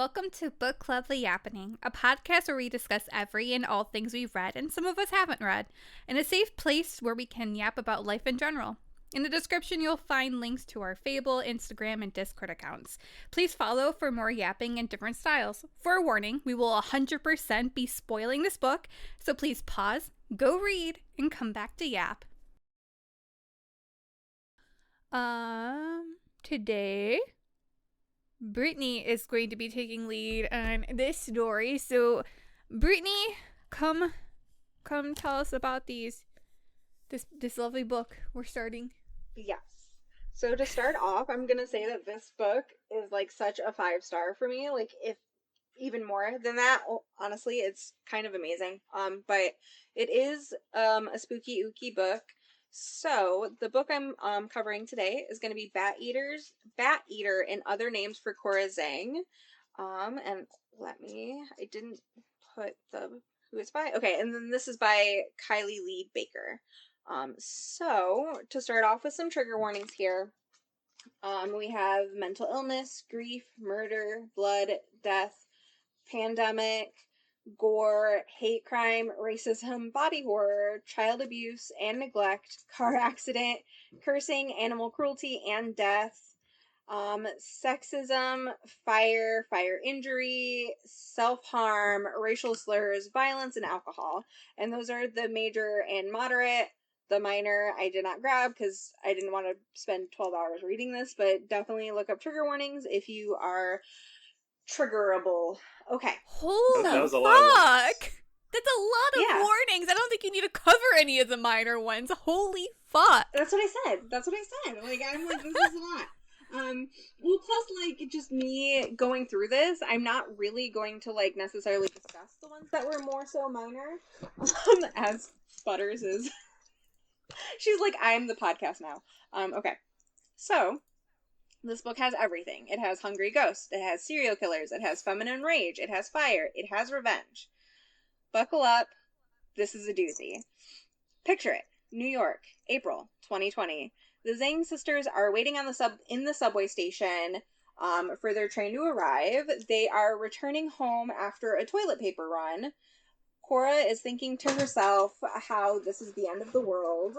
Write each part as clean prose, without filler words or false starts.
Welcome to Book Club The Yappening, a podcast where we discuss every and all things we've read and some of us haven't read, in a safe place where we can yap about life in general. In the description, you'll find links to our Fable, Instagram, and Discord accounts. Please follow for more yapping in different styles. For a warning, we will 100% be spoiling this book, so please pause, go read, and come back to yap. Today, Brittney is going to be taking lead on this story. So, Brittney, come tell us about this lovely book we're starting. Yes. So to start off, I'm gonna say that this book is like such a 5-star for me. Like, if even more than that, honestly, it's kind of amazing. But it is a spooky ooky book. So the book I'm covering today is going to be Bat Eater and Other Names for Cora Zeng. And I didn't put who it's by. Okay, and then this is by Kylie Lee Baker. So to start off with some trigger warnings here, we have mental illness, grief, murder, blood, death, pandemic, gore, hate crime, racism, body horror, child abuse and neglect, car accident, cursing, animal cruelty and death, sexism, fire injury, self-harm, racial slurs, violence, and alcohol. And those are the major and moderate. The minor I did not grab because I didn't want to spend 12 hours reading this, but definitely look up trigger warnings if you are triggerable. Okay. Holy that was a fuck! lot of That's a lot of warnings. I don't think you need to cover any of the minor ones. Holy fuck. That's what I said. Like, I'm like, this is a lot. Well, plus, like, just me going through this, I'm not really going to, like, necessarily discuss the ones that were more so minor, as Sputters is. She's like, I'm the podcast now. Okay. So, this book has everything. It has hungry ghosts, it has serial killers, it has feminine rage, it has fire, it has revenge. Buckle up. This is a doozy. Picture it. New York, April 2020. The Zeng sisters are waiting on in the subway station for their train to arrive. They are returning home after a toilet paper run. Cora is thinking to herself how this is the end of the world.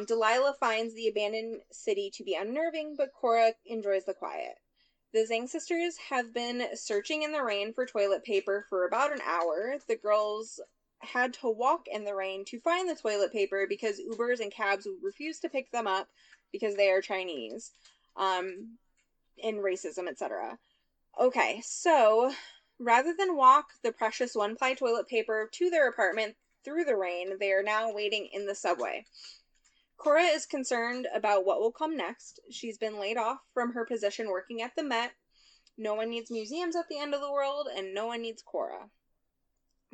Delilah finds the abandoned city to be unnerving, but Cora enjoys the quiet. The Zeng sisters have been searching in the rain for toilet paper for about an hour. The girls had to walk in the rain to find the toilet paper because Ubers and cabs would refuse to pick them up because they are Chinese, in racism, etc. Okay, so rather than walk the precious one-ply toilet paper to their apartment through the rain, they are now waiting in the subway. Cora is concerned about what will come next. She's been laid off from her position working at the Met. No one needs museums at the end of the world, and no one needs Cora.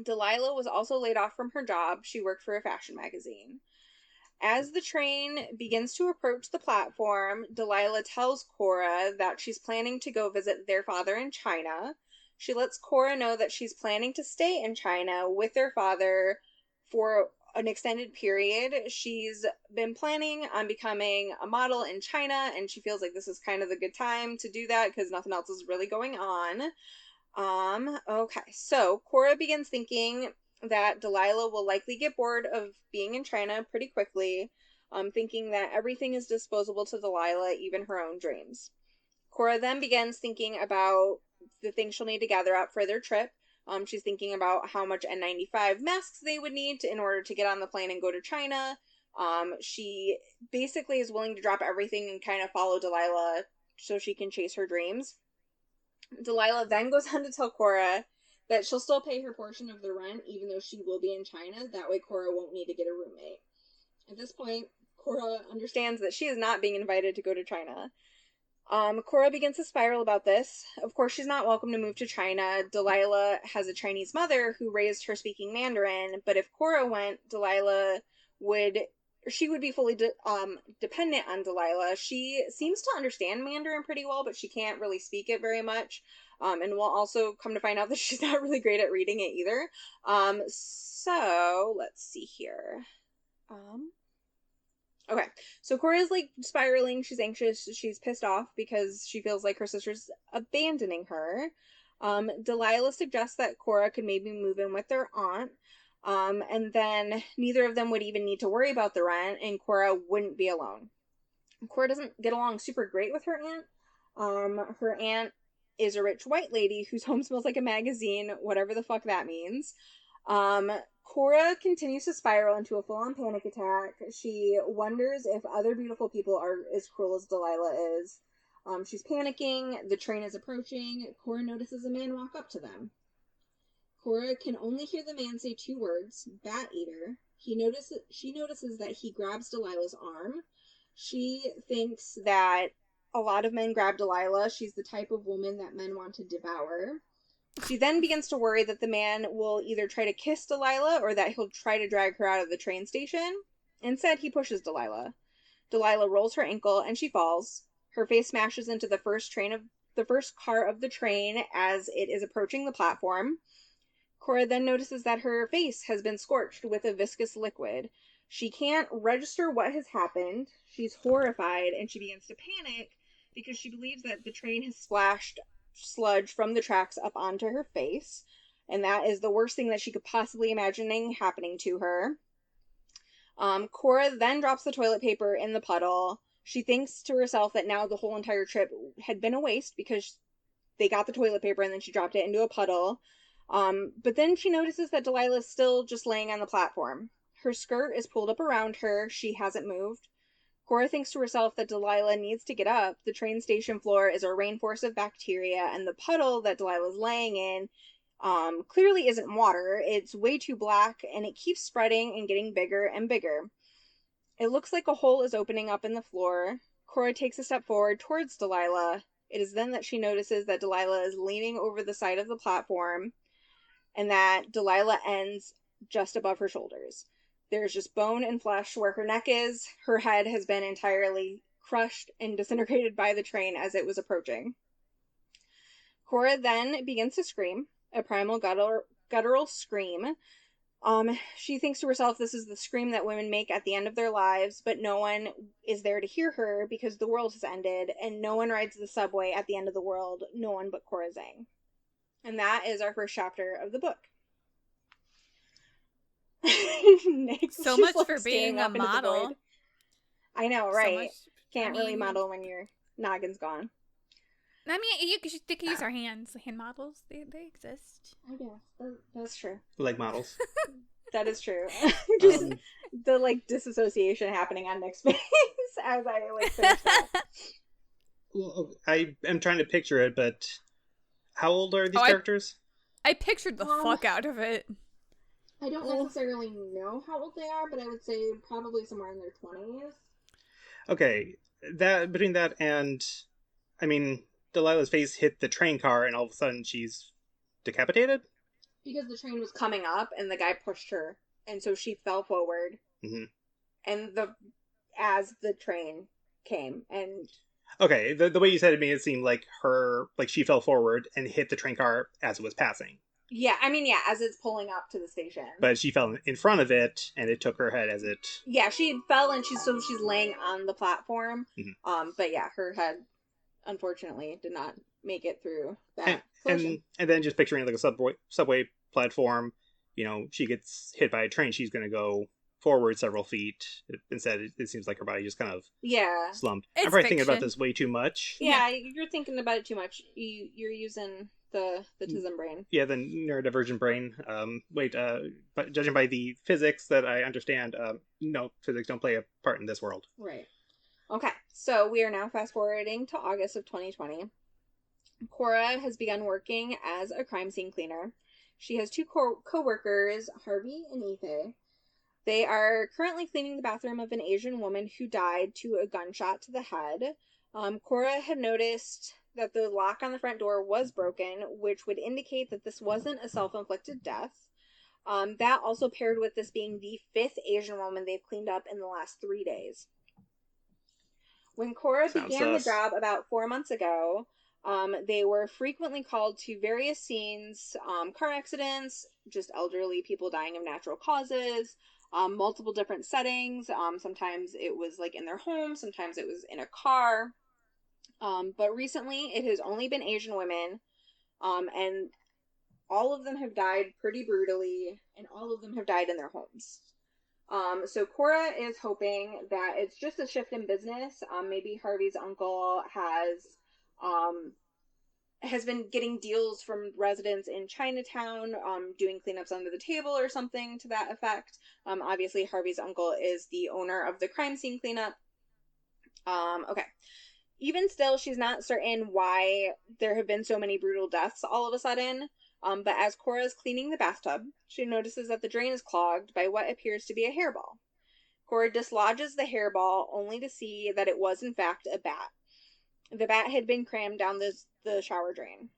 Delilah was also laid off from her job. She worked for a fashion magazine. As the train begins to approach the platform, Delilah tells Cora that she's planning to go visit their father in China. She lets Cora know that she's planning to stay in China with their father for an extended period. She's been planning on becoming a model in China, and she feels like this is kind of the good time to do that because nothing else is really going on. Okay, so Cora begins thinking that Delilah will likely get bored of being in China pretty quickly, thinking that everything is disposable to Delilah, even her own dreams. Cora then begins thinking about the things she'll need to gather up for their trip. She's thinking about how much N95 masks they would need in order to get on the plane and go to China. She basically is willing to drop everything and kind of follow Delilah so she can chase her dreams. Delilah then goes on to tell Cora that she'll still pay her portion of the rent even though she will be in China. That way Cora won't need to get a roommate. At this point, Cora understands that she is not being invited to go to China. Cora begins to spiral about this. Of course, she's not welcome to move to China. Delilah has a Chinese mother who raised her speaking Mandarin, but if Cora went, Delilah would be fully dependent on Delilah. She seems to understand Mandarin pretty well, but she can't really speak it very much. And we'll also come to find out that she's not really great at reading it either. So let's see here. Okay, so Cora's like spiraling. She's anxious. She's pissed off because she feels like her sister's abandoning her. Delilah suggests that Cora could maybe move in with their aunt, and then neither of them would even need to worry about the rent, and Cora wouldn't be alone. Cora doesn't get along super great with her aunt. Her aunt is a rich white lady whose home smells like a magazine, whatever the fuck that means. Cora continues to spiral into a full-on panic attack. She wonders if other beautiful people are as cruel as Delilah is. She's panicking. The train is approaching. Cora notices a man walk up to them. Cora can only hear the man say 2 words, Bat Eater. She notices that he grabs Delilah's arm. She thinks that a lot of men grab Delilah. She's the type of woman that men want to devour. She then begins to worry that the man will either try to kiss Delilah or that he'll try to drag her out of the train station. Instead, he pushes Delilah. Delilah rolls her ankle and she falls. Her face smashes into the first car of the train as it is approaching the platform. Cora then notices that her face has been scorched with a viscous liquid. She can't register what has happened. She's horrified and she begins to panic because she believes that the train has splashed sludge from the tracks up onto her face, and that is the worst thing that she could possibly imagine happening to her. Cora then drops the toilet paper in the puddle. She thinks to herself that now the whole entire trip had been a waste because they got the toilet paper and then she dropped it into a puddle. But then she notices that Delilah is still just laying on the platform. Her skirt is pulled up around her. She hasn't moved. Cora thinks to herself that Delilah needs to get up. The train station floor is a rainforest of bacteria, and the puddle that Delilah's laying in clearly isn't water. It's way too black, and it keeps spreading and getting bigger and bigger. It looks like a hole is opening up in the floor. Cora takes a step forward towards Delilah. It is then that she notices that Delilah is leaning over the side of the platform, and that Delilah ends just above her shoulders. There's just bone and flesh where her neck is. Her head has been entirely crushed and disintegrated by the train as it was approaching. Cora then begins to scream, a primal guttural scream. She thinks to herself this is the scream that women make at the end of their lives, but no one is there to hear her because the world has ended, and no one rides the subway at the end of the world, no one but Cora Zeng. And that is our first chapter of the book. Nick's so much for being a model. I know, right? Can't really model when your noggin's gone. I mean, they can use our hands. Hand models, they exist. I guess. That's true. Like models. That is true. Just the, disassociation happening on Nick's face as I, finish that. Well, I am trying to picture it, but how old are these characters? I pictured the fuck out of it. I don't necessarily know how old they are, but I would say probably somewhere in their 20s. Okay, between that and, I mean, Delilah's face hit the train car and all of a sudden she's decapitated? Because the train was coming up and the guy pushed her, and so she fell forward. Mm-hmm. And as the train came, and... Okay, the way you said it made it seem like she fell forward and hit the train car as it was passing. Yeah, I mean, as it's pulling up to the station. But she fell in front of it, and it took her head as it... Yeah, she fell, and she's laying on the platform. Mm-hmm. But yeah, her head, unfortunately, did not make it through that and then just picturing a subway platform, she gets hit by a train, she's going to go forward several feet. Instead, it seems like her body just kind of slumped. I'm probably thinking about this way too much. Yeah, you're thinking about it too much. You're using... the autism brain. Yeah, the neurodivergent brain. But judging by the physics that I understand, no, physics don't play a part in this world. Right. Okay, so we are now fast forwarding to August of 2020. Cora has begun working as a crime scene cleaner. She has 2 co-workers, Harvey and Ethan. They are currently cleaning the bathroom of an Asian woman who died to a gunshot to the head. Cora had noticed that the lock on the front door was broken, which would indicate that this wasn't a self-inflicted death. That also paired with this being the 5th Asian woman they've cleaned up in the last 3 days. When Cora began the job about 4 months ago, they were frequently called to various scenes, car accidents, just elderly people dying of natural causes, multiple different settings. Sometimes it was in their home, sometimes it was in a car. But recently, it has only been Asian women And all of them have died pretty brutally, and all of them have died in their homes. So Cora is hoping that it's just a shift in business. Maybe Harvey's uncle has been getting deals from residents in Chinatown, doing cleanups under the table or something to that effect. Obviously, Harvey's uncle is the owner of the crime scene cleanup. Okay. Even still, she's not certain why there have been so many brutal deaths all of a sudden. But as Cora is cleaning the bathtub, she notices that the drain is clogged by what appears to be a hairball. Cora dislodges the hairball only to see that it was in fact a bat. The bat had been crammed down the shower drain.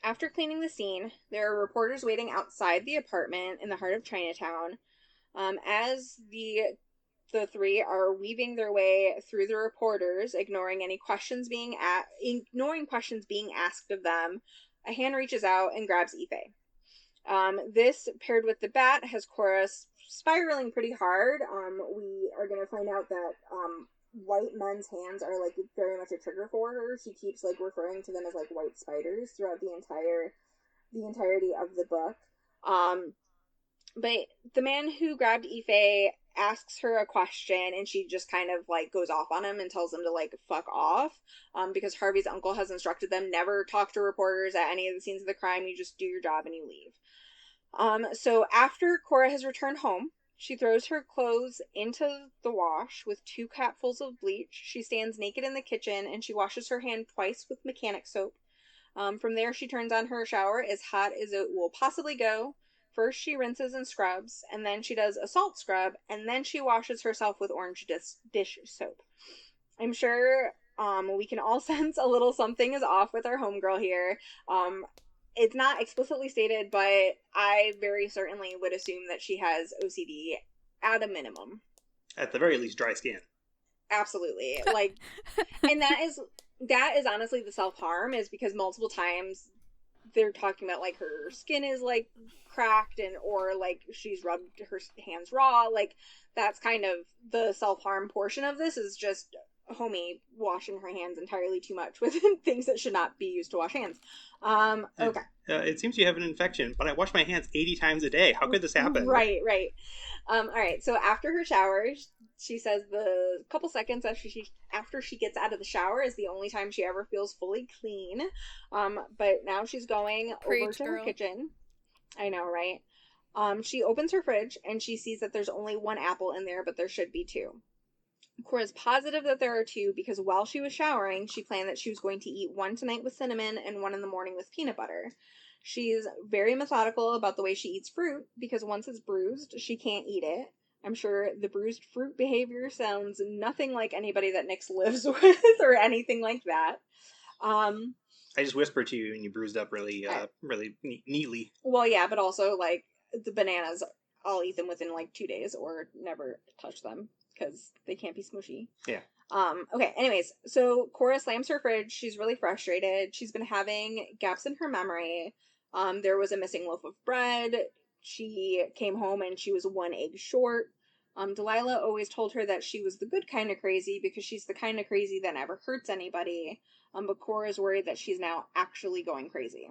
After cleaning the scene, there are reporters waiting outside the apartment in the heart of Chinatown. As the three are weaving their way through the reporters, ignoring questions being asked of them, a hand reaches out and grabs Ife. This, paired with the bat, has Cora spiraling pretty hard. We are going to find out that white men's hands are like very much a trigger for her. She keeps like referring to them as like white spiders throughout the entirety of the book. But the man who grabbed Ife asks her a question, and she just kind of like goes off on him and tells him to like fuck off, because Harvey's uncle has instructed them never talk to reporters at any of the scenes of the crime. You just do your job and you leave. So after Cora has returned home, she throws her clothes into the wash with 2 capfuls of bleach. She stands naked in the kitchen and she washes her hand twice with mechanic soap. From there, she turns on her shower as hot as it will possibly go. First, she rinses and scrubs, and then she does a salt scrub, and then she washes herself with orange dish soap. I'm sure we can all sense a little something is off with our homegirl here. It's not explicitly stated, but I very certainly would assume that she has OCD at a minimum. At the very least, dry skin. Absolutely. Like, and that is honestly the self-harm, is because multiple times they're talking about like her skin is like cracked or like she's rubbed her hands raw. Like, that's kind of the self-harm portion of this, is just homie washing her hands entirely too much with things that should not be used to wash hands. Okay. It seems you have an infection, but I wash my hands 80 times a day. How could this happen? Right. All right. So after her shower, she says the couple seconds after she gets out of the shower is the only time she ever feels fully clean. But now she's going over to her kitchen. I know, right? She opens her fridge and she sees that there's only 1 apple in there, but there should be 2. Cora's positive that there are 2 because while she was showering, she planned that she was going to eat 1 tonight with cinnamon and 1 in the morning with peanut butter. She's very methodical about the way she eats fruit because once it's bruised, she can't eat it. I'm sure the bruised fruit behavior sounds nothing like anybody that Nyx lives with or anything like that. I just whispered to you and you bruised up really neatly. Well, yeah, but also like the bananas, I'll eat them within like 2 days or never touch them because they can't be smushy. Yeah. Okay, anyways, so Cora slams her fridge. She's really frustrated. She's been having gaps in her memory. There was a missing loaf of bread. She came home and she was 1 egg short. Delilah always told her that she was the good kind of crazy because she's the kind of crazy that never hurts anybody. But Cora's worried that she's now actually going crazy.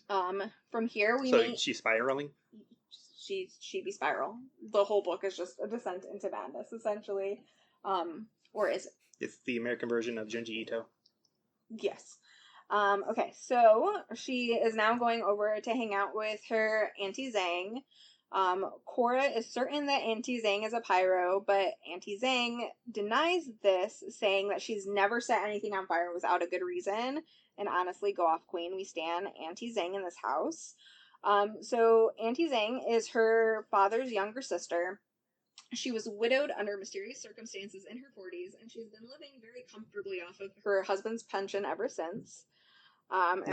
From here she's spiraling? She be spiral. The whole book is just a descent into madness, essentially. Or is it? It's the American version of Junji Ito. Yes. Okay, so she is now going over to hang out with her Auntie Zeng. Cora is certain that Auntie Zeng is a pyro, but Auntie Zeng denies this, saying that she's never set anything on fire without a good reason. And honestly, go off queen, we stan Auntie Zeng in this house. So Auntie Zeng is her father's younger sister. She was widowed under mysterious circumstances in her 40s, and she's been living very comfortably off of her husband's pension ever since. And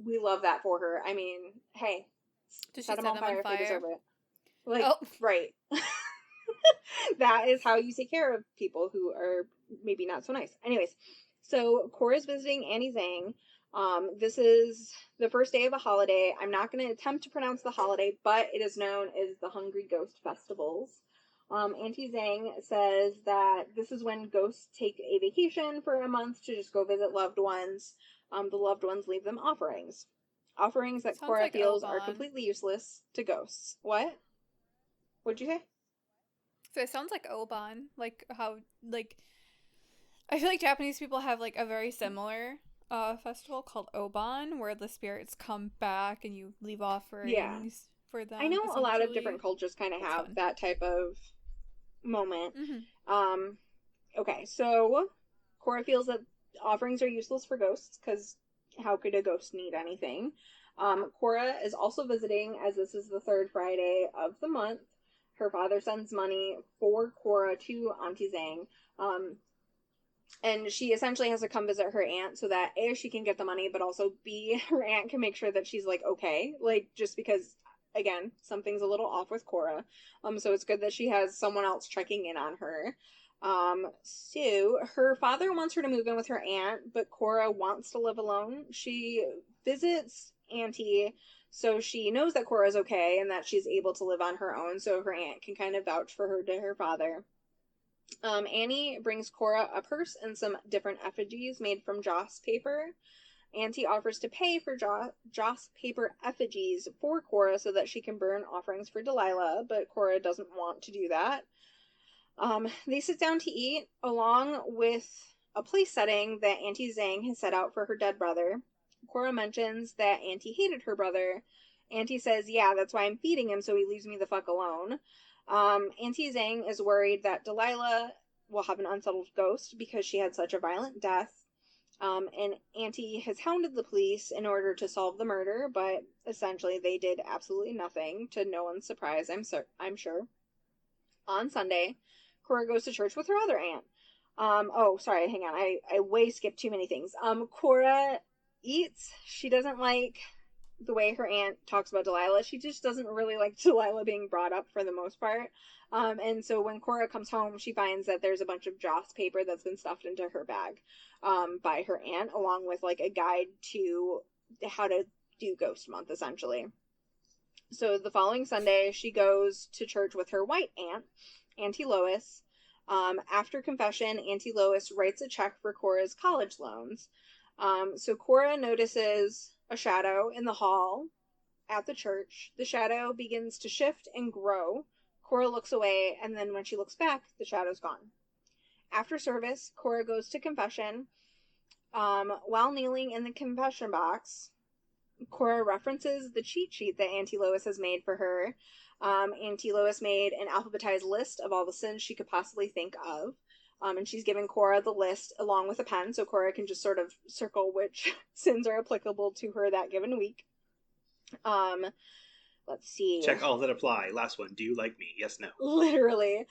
we love that for her. I mean, hey, set them on fire if they deserve it. Like, right. That is how you take care of people who are maybe not so nice. Anyways, so Cora's visiting Auntie Zeng. This is the first day of a holiday. I'm not going to attempt to pronounce the holiday, but it is known as the Hungry Ghost Festivals. Auntie Zeng says that this is when ghosts take a vacation for a month to just go visit loved ones. The loved ones leave them offerings. Offerings that Cora feels are completely useless to ghosts. What? What'd you say? So it sounds like Oban. Like how, like, I feel like Japanese people have, like, a very similar festival called Oban, where the spirits come back and you leave offerings for them. I know a lot of different cultures kind of have that type of moment. Mm-hmm. Okay, so Cora feels that offerings are useless for ghosts, because how could a ghost need anything? Cora is also visiting, as this is the third Friday of the month. Her father sends money for Cora to Auntie Zeng. And she essentially has to come visit her aunt so that A, she can get the money, but also B, her aunt can make sure that she's, like, okay. Like, just because, again, something's a little off with Cora. So it's good that she has someone else checking in on her. So her father wants her to move in with her aunt, but Cora wants to live alone. She visits Auntie, so she knows that Cora's okay and that she's able to live on her own, so her aunt can kind of vouch for her to her father. Annie brings Cora a purse and some different effigies made from joss paper. Auntie offers to pay for joss paper effigies for Cora so that she can burn offerings for Delilah, but Cora doesn't want to do that. They sit down to eat, along with a place setting that Auntie Zeng has set out for her dead brother. Cora mentions that Auntie hated her brother. Auntie says, yeah, that's why I'm feeding him, so he leaves me the fuck alone. Auntie Zeng is worried that Delilah will have an unsettled ghost because she had such a violent death. And Auntie has hounded the police in order to solve the murder, but essentially they did absolutely nothing, to no one's surprise, I'm sure. On Sunday, Cora goes to church with her other aunt. Sorry, hang on. I way skipped too many things. Cora eats. She doesn't like the way her aunt talks about Delilah. She just doesn't really like Delilah being brought up for the most part. And so when Cora comes home, she finds that there's a bunch of joss paper that's been stuffed into her bag by her aunt, along with, like, a guide to how to do Ghost Month, essentially. So the following Sunday, she goes to church with her white aunt, Auntie Lois. After confession, Auntie Lois writes a check for Cora's college loans. So Cora notices a shadow in the hall at the church. The shadow begins to shift and grow. Cora looks away, and then when she looks back, the shadow's gone. After service, Cora goes to confession. While kneeling in the confession box, Cora references the cheat sheet that Auntie Lois has made for her. Auntie Lois made an alphabetized list of all the sins she could possibly think of. And she's given Cora the list along with a pen, so Cora can just sort of circle which sins are applicable to her that given week. Let's see. Check all that apply. Last one. Do you like me? Yes, no. Literally.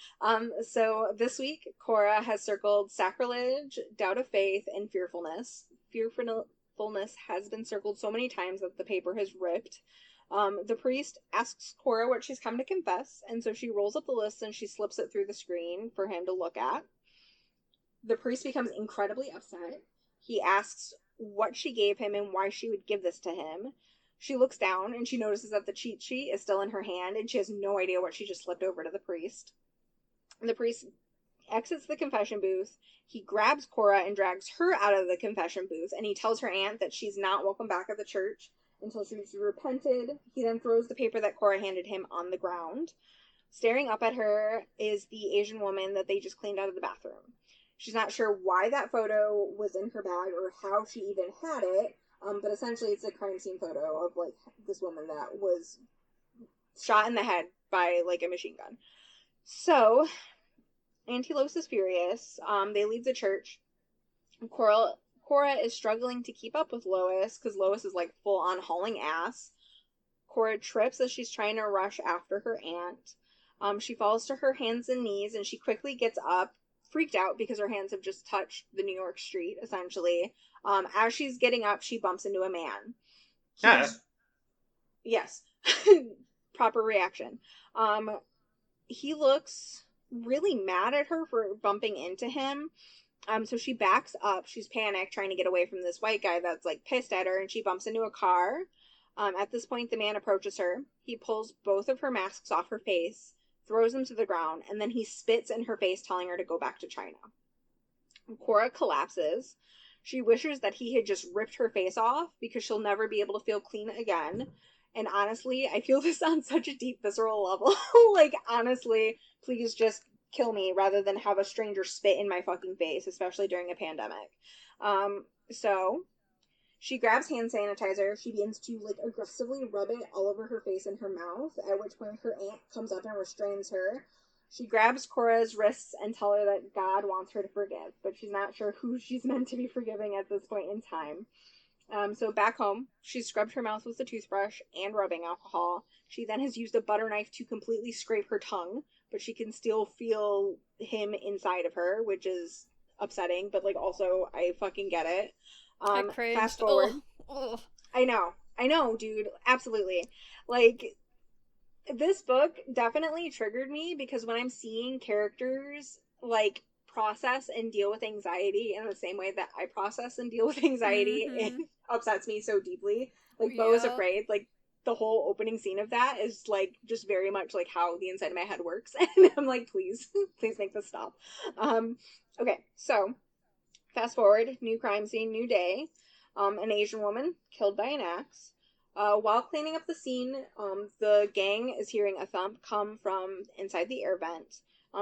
So this week, Cora has circled sacrilege, doubt of faith, and fearfulness. Fearfulness has been circled so many times that the paper has ripped. The priest asks Cora what she's come to confess, and so she rolls up the list and she slips it through the screen for him to look at. The priest becomes incredibly upset. He asks what she gave him and why she would give this to him. She looks down and she notices that the cheat sheet is still in her hand and she has no idea what she just slipped over to the priest. The priest exits the confession booth. He grabs Cora and drags her out of the confession booth, and he tells her aunt that she's not welcome back at the church until she's repented. He then throws the paper that Cora handed him on the ground. Staring up at her is the Asian woman that they just cleaned out of the bathroom. She's not sure why that photo was in her bag or how she even had it, but essentially it's a crime scene photo of, like, this woman that was shot in the head by, like, a machine gun. So Auntie Lois is furious. They leave the church. Cora is struggling to keep up with Lois because Lois is, like, full on hauling ass. Cora trips as she's trying to rush after her aunt. She falls to her hands and knees, and she quickly gets up, freaked out because her hands have just touched the New York street, essentially. As she's getting up, she bumps into a man. Yes. Proper reaction. He looks really mad at her for bumping into him. So she backs up. She's panicked, trying to get away from this white guy that's, like, pissed at her, and she bumps into a car. At this point, the man approaches her. He pulls both of her masks off her face, throws him to the ground, and then he spits in her face, telling her to go back to China. Cora collapses. She wishes that he had just ripped her face off because she'll never be able to feel clean again. And honestly, I feel this on such a deep, visceral level. Like, honestly, please just kill me rather than have a stranger spit in my fucking face, especially during a pandemic. So she grabs hand sanitizer. She begins to, like, aggressively rub it all over her face and her mouth, at which point her aunt comes up and restrains her. She grabs Cora's wrists and tells her that God wants her to forgive, but she's not sure who she's meant to be forgiving at this point in time. So back home, she scrubbed her mouth with a toothbrush and rubbing alcohol. She then has used a butter knife to completely scrape her tongue, but she can still feel him inside of her, which is upsetting, but, like, also, I fucking get it. I cringed. Fast forward. Ugh. I know, dude. Absolutely. Like, this book definitely triggered me because when I'm seeing characters, like, process and deal with anxiety in the same way that I process and deal with anxiety, it upsets me so deeply. Like, Beau is Afraid, like, the whole opening scene of that is, like, just very much, like, how the inside of my head works. And I'm like, please make this stop. Okay, so, fast forward, new crime scene, new day. An Asian woman killed by an axe. While cleaning up the scene, the gang is hearing a thump come from inside the air vent.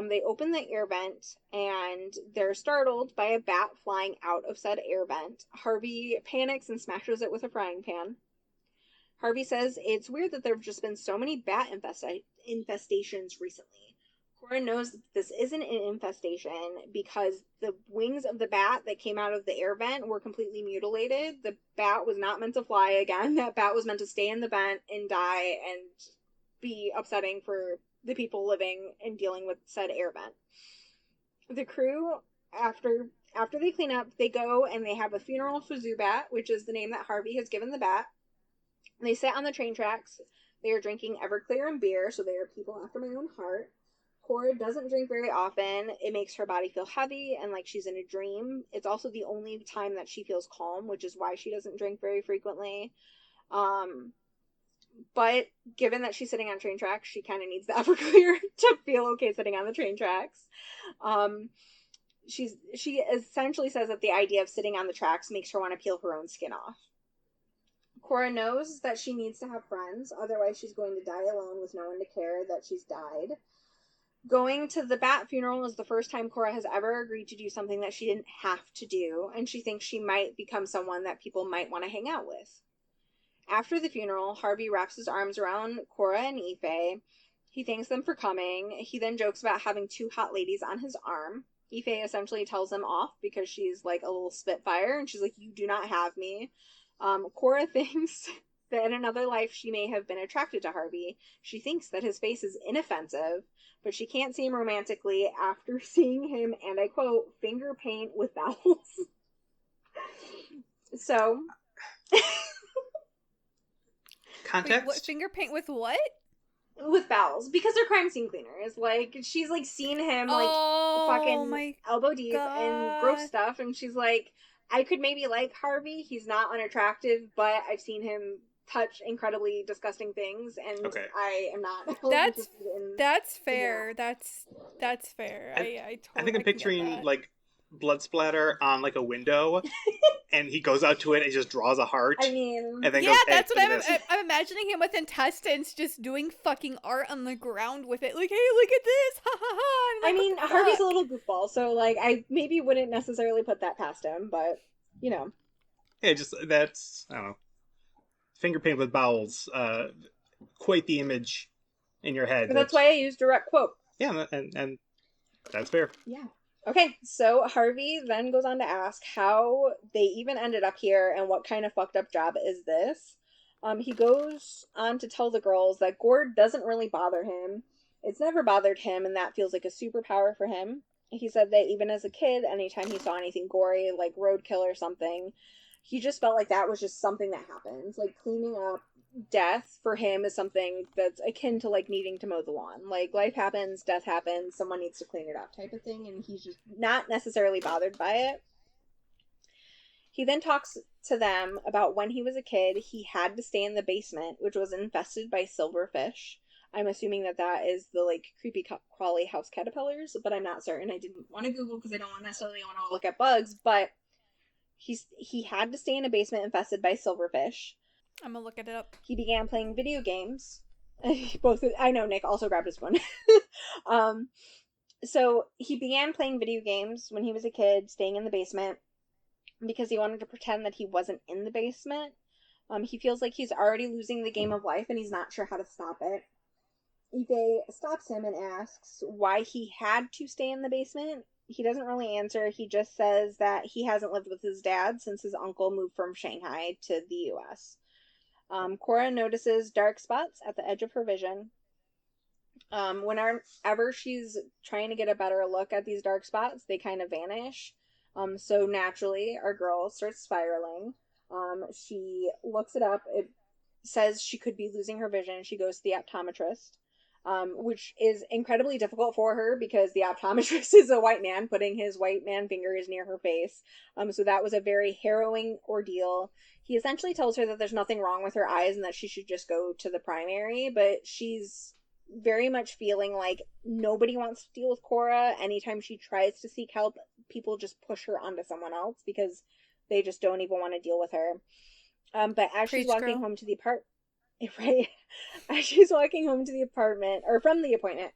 They open the air vent, and they're startled by a bat flying out of said air vent. Harvey panics and smashes it with a frying pan. Harvey says it's weird that there have just been so many bat infestations recently. Cora knows that this isn't an infestation because the wings of the bat that came out of the air vent were completely mutilated. The bat was not meant to fly again. That bat was meant to stay in the vent and die and be upsetting for the people living and dealing with said air vent. The crew, after they clean up, they go and they have a funeral for Zubat, which is the name that Harvey has given the bat. They sit on the train tracks. They are drinking Everclear and beer, so they are people after my own heart. Cora doesn't drink very often. It makes her body feel heavy and like she's in a dream. It's also the only time that she feels calm, which is why she doesn't drink very frequently. But given that she's sitting on train tracks, she kind of needs the Everclear to feel okay sitting on the train tracks. She essentially says that the idea of sitting on the tracks makes her want to peel her own skin off. Cora knows that she needs to have friends, otherwise she's going to die alone with no one to care that she's died. Going to the bat funeral is the first time Cora has ever agreed to do something that she didn't have to do, and she thinks she might become someone that people might want to hang out with. After the funeral, Harvey wraps his arms around Cora and Ife. He thanks them for coming. He then jokes about having two hot ladies on his arm. Ife essentially tells him off because she's like a little spitfire, and she's like, "You do not have me." Cora thinks that in another life she may have been attracted to Harvey. She thinks that his face is inoffensive, but she can't see him romantically after seeing him, and I quote, "finger paint with vowels." So... Context? Wait, what, finger paint with what? With bowels, because they're crime scene cleaners. Like, she's like seen him like fucking elbow deep and gross stuff, and she's like, I could maybe like Harvey. He's not unattractive, but I've seen him touch incredibly disgusting things, and I am not. That's fair. That's fair. I think I'm picturing like blood splatter on like a window. And he goes out to it and just draws a heart. I mean... And then yeah, that's what I'm imagining him with intestines just doing fucking art on the ground with it. Like, hey, look at this! Ha ha ha! Like, I mean, Harvey's a little goofball, so, like, I maybe wouldn't necessarily put that past him, but, you know. Yeah, just, that's, I don't know. Finger paint with bowels. Quite the image in your head. But that's why I use direct quote. Yeah, and that's fair. Yeah. Okay, so Harvey then goes on to ask how they even ended up here and what kind of fucked up job is this. He goes on to tell the girls that Gore doesn't really bother him. It's never bothered him, and that feels like a superpower for him. He said that even as a kid, anytime he saw anything gory, like roadkill or something, he just felt like that was just something that happens. Like, cleaning up death for him is something that's akin to like needing to mow the lawn. Like, life happens, death happens, someone needs to clean it up type of thing, and he's just not necessarily bothered by it. He then talks to them about when he was a kid, he had to stay in the basement, which was infested by silverfish. I'm assuming that is the, like, creepy crawly house caterpillars, but I'm not certain. I didn't want to Google because I don't necessarily want to look at bugs, but he had to stay in a basement infested by silverfish. I'm gonna look it up. He began playing video games. I know Nick also grabbed his phone. So he began playing video games when he was a kid, staying in the basement because he wanted to pretend that he wasn't in the basement. He feels like he's already losing the game of life and he's not sure how to stop it. Ife stops him and asks why he had to stay in the basement. He doesn't really answer. He just says that he hasn't lived with his dad since his uncle moved from Shanghai to the U.S. Cora notices dark spots at the edge of her vision. Whenever she's trying to get a better look at these dark spots, they kind of vanish. So naturally, our girl starts spiraling. She looks it up. It says she could be losing her vision. She goes to the optometrist, which is incredibly difficult for her because the optometrist is a white man putting his white man fingers near her face. So that was a very harrowing ordeal. He essentially tells her that there's nothing wrong with her eyes and that she should just go to the primary, but she's very much feeling like nobody wants to deal with Cora. Anytime she tries to seek help, people just push her onto someone else because they just don't even want to deal with her. But as she's walking home to the apartment, right? As she's walking home to the apartment, or from the appointment,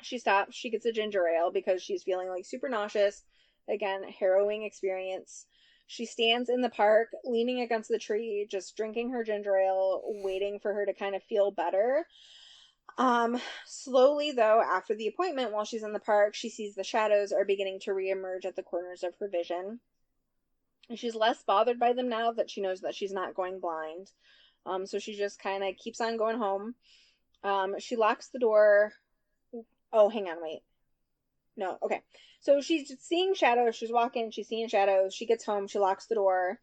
she stops. She gets a ginger ale because she's feeling like super nauseous. Again, harrowing experience. She stands in the park, leaning against the tree, just drinking her ginger ale, waiting for her to kind of feel better. Slowly, though, after the appointment, while she's in the park, she sees the shadows are beginning to reemerge at the corners of her vision. And she's less bothered by them now that she knows that she's not going blind. So she just kind of keeps on going home. She locks the door. Oh, hang on, wait. No, okay. So she's seeing shadows. She's walking. She's seeing shadows. She gets home. She locks the door.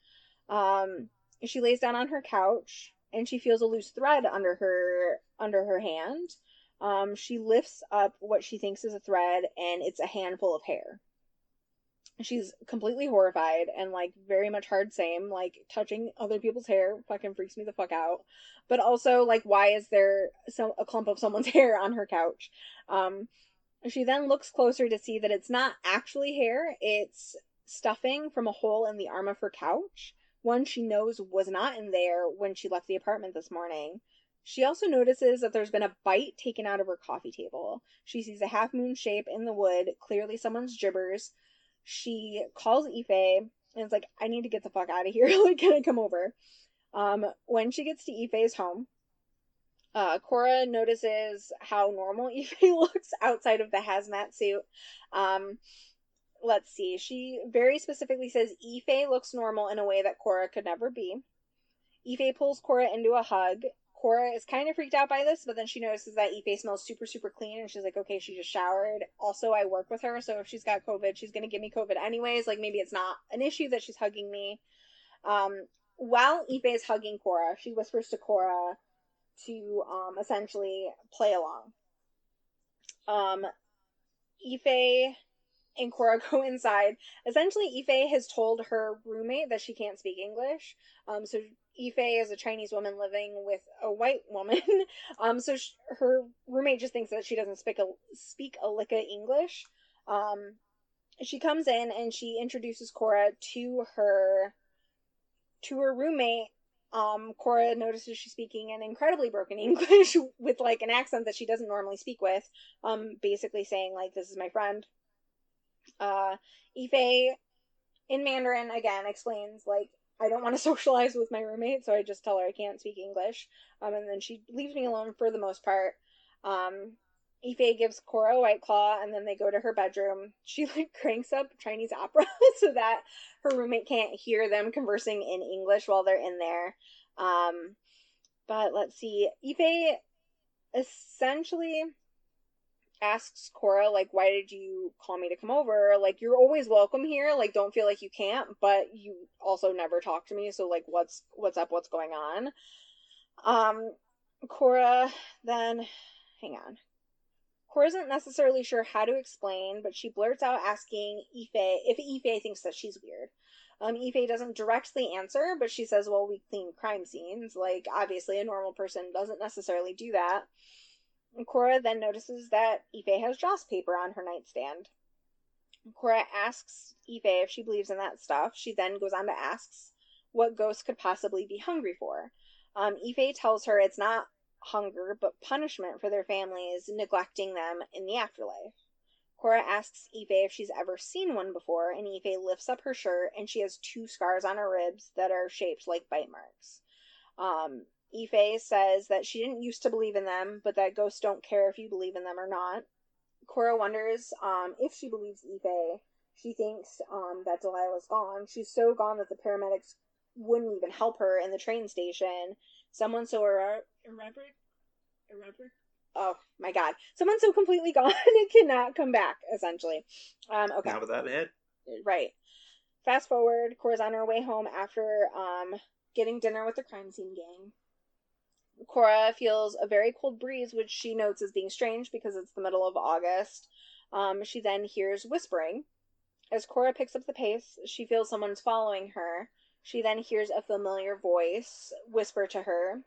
She lays down on her couch, and she feels a loose thread under her hand. She lifts up what she thinks is a thread, and it's a handful of hair. She's completely horrified and, like, very much hard same. Like, touching other people's hair fucking freaks me the fuck out. But also, like, why is there a clump of someone's hair on her couch? She then looks closer to see that it's not actually hair. It's stuffing from a hole in the arm of her couch. One she knows was not in there when she left the apartment this morning. She also notices that there's been a bite taken out of her coffee table. She sees a half-moon shape in the wood, clearly someone's gibbers. She calls Ife and is like, I need to get the fuck out of here. Like, can I come over? When she gets to Ife's home, Cora notices how normal Ife looks outside of the hazmat suit. Let's see. She very specifically says Ife looks normal in a way that Cora could never be. Ife pulls Cora into a hug. Cora is kind of freaked out by this, but then she notices that Ife smells super, super clean, and she's like, okay, she just showered. Also, I work with her, so if she's got COVID, she's going to give me COVID anyways. Like, maybe it's not an issue that she's hugging me. While Ife is hugging Cora, she whispers to Cora to essentially play along. Ife and Cora go inside. Essentially, Ife has told her roommate that she can't speak English. So Ife is a Chinese woman living with a white woman. So her roommate just thinks that she doesn't speak a lick of English. She comes in and she introduces Cora to her roommate. Cora notices she's speaking in incredibly broken English with, like, an accent that she doesn't normally speak with. Basically saying, like, this is my friend. Ife, in Mandarin, again, explains, like, I don't want to socialize with my roommate, so I just tell her I can't speak English. And then she leaves me alone for the most part. Ife gives Cora a White Claw, and then they go to her bedroom. She, like, cranks up Chinese opera so that her roommate can't hear them conversing in English while they're in there. But let's see. Ife essentially asks Cora, like, why did you call me to come over? Like, you're always welcome here. Like, don't feel like you can't, but you also never talk to me, so, like, what's up? What's going on? Cora then... Hang on. Cora isn't necessarily sure how to explain, but she blurts out asking Ife if Ife thinks that she's weird. Ife doesn't directly answer, but she says, well, we clean crime scenes. Like, obviously a normal person doesn't necessarily do that. Cora then notices that Ife has joss paper on her nightstand. Cora asks Ife if she believes in that stuff. She then goes on to ask what ghosts could possibly be hungry for. Ife tells her it's not hunger, but punishment for their families neglecting them in the afterlife. Cora asks Ife if she's ever seen one before, and Ife lifts up her shirt, and she has 2 scars on her ribs that are shaped like bite marks. Ife says that she didn't used to believe in them, but that ghosts don't care if you believe in them or not. Cora wonders if she believes Ife. She thinks that Delilah's gone. She's so gone that the paramedics wouldn't even help her in the train station. Someone so irreverent? Oh my god. Someone so completely gone it cannot come back, essentially. Okay. Now with that head. Right. Fast forward, Cora's on her way home after getting dinner with the crime scene gang. Cora feels a very cold breeze, which she notes as being strange because it's the middle of August. She then hears whispering. As Cora picks up the pace, she feels someone's following her. She then hears a familiar voice whisper to her.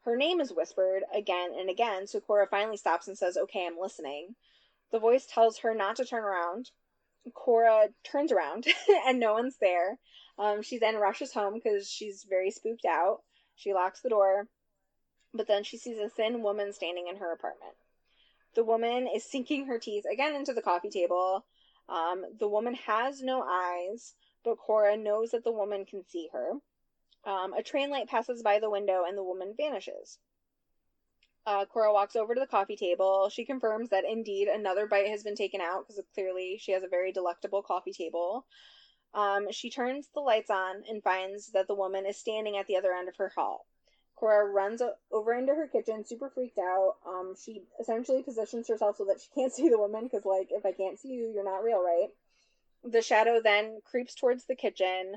Her name is whispered again and again, so Cora finally stops and says, "Okay, I'm listening." The voice tells her not to turn around. Cora turns around and no one's there. She then rushes home because she's very spooked out. She locks the door, but then she sees a thin woman standing in her apartment. The woman is sinking her teeth again into the coffee table. The woman has no eyes, but Cora knows that the woman can see her. A train light passes by the window and the woman vanishes. Cora walks over to the coffee table. She confirms that indeed another bite has been taken out because clearly she has a very delectable coffee table. She turns the lights on and finds that the woman is standing at the other end of her hall. Cora runs over into her kitchen, super freaked out. She essentially positions herself so that she can't see the woman because, like, if I can't see you, you're not real, right? The shadow then creeps towards the kitchen.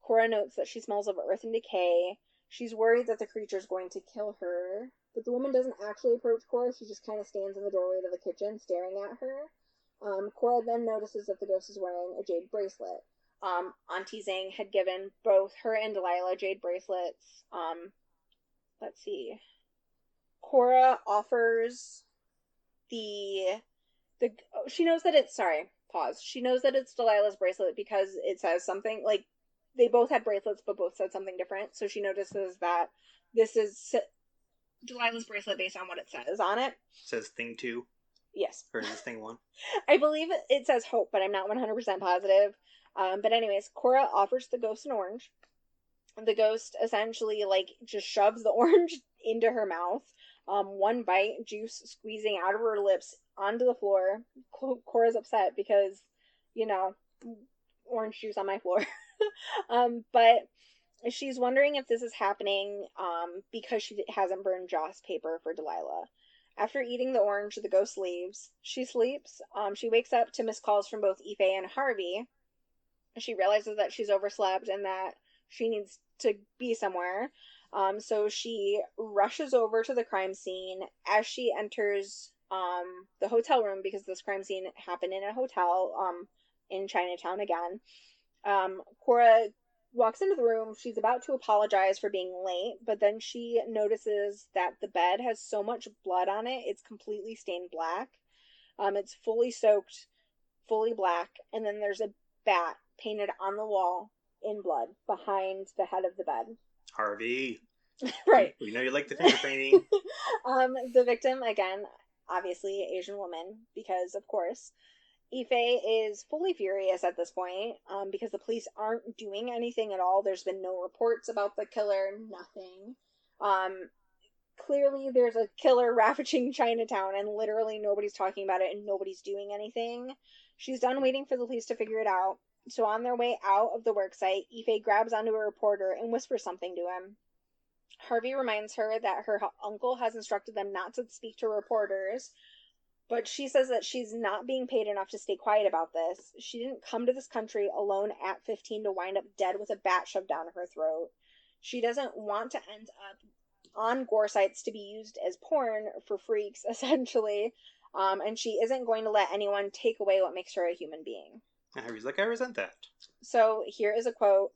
Cora notes that she smells of earth and decay. She's worried that the creature's going to kill her, but the woman doesn't actually approach Cora. She just kind of stands in the doorway to the kitchen, staring at her. Cora then notices that the ghost is wearing a jade bracelet. Auntie Zeng had given both her and Delilah jade bracelets. Let's see. Cora offers she knows that it's, she knows that it's Delilah's bracelet because it says something, like, they both had bracelets, but both said something different, so she notices that this is Delilah's bracelet based on what it says on it. It says thing 2? Yes. Or is this thing 1? I believe it says hope, but I'm not 100% positive. But anyways, Cora offers the ghost an orange. The ghost essentially, like, just shoves the orange into her mouth. One bite, juice squeezing out of her lips onto the floor. Cora's upset because, you know, orange juice on my floor. But she's wondering if this is happening because she hasn't burned joss paper for Delilah. After eating the orange, the ghost leaves. She sleeps. She wakes up to missed calls from both Ife and Harvey. She realizes that she's overslept and that she needs to be somewhere. So she rushes over to the crime scene. As she enters the hotel room, because this crime scene happened in a hotel in Chinatown again, Cora walks into the room. She's about to apologize for being late, but then she notices that the bed has so much blood on it, it's completely stained black. It's fully soaked, fully black, and then there's a bat painted on the wall in blood behind the head of the bed. Harvey. Right. We know you like the finger painting. The victim, again, obviously Asian woman, because of course. Ife is fully furious at this point because the police aren't doing anything at all. There's been no reports about the killer, nothing. Clearly there's a killer ravaging Chinatown and literally nobody's talking about it and nobody's doing anything. She's done waiting for the police to figure it out. So on their way out of the worksite, Ife grabs onto a reporter and whispers something to him. Harvey reminds her that her uncle has instructed them not to speak to reporters, but she says that she's not being paid enough to stay quiet about this. She didn't come to this country alone at 15 to wind up dead with a bat shoved down her throat. She doesn't want to end up on Gore sites to be used as porn for freaks, essentially. And she isn't going to let anyone take away what makes her a human being. And Harry's like, I resent that. So here is a quote.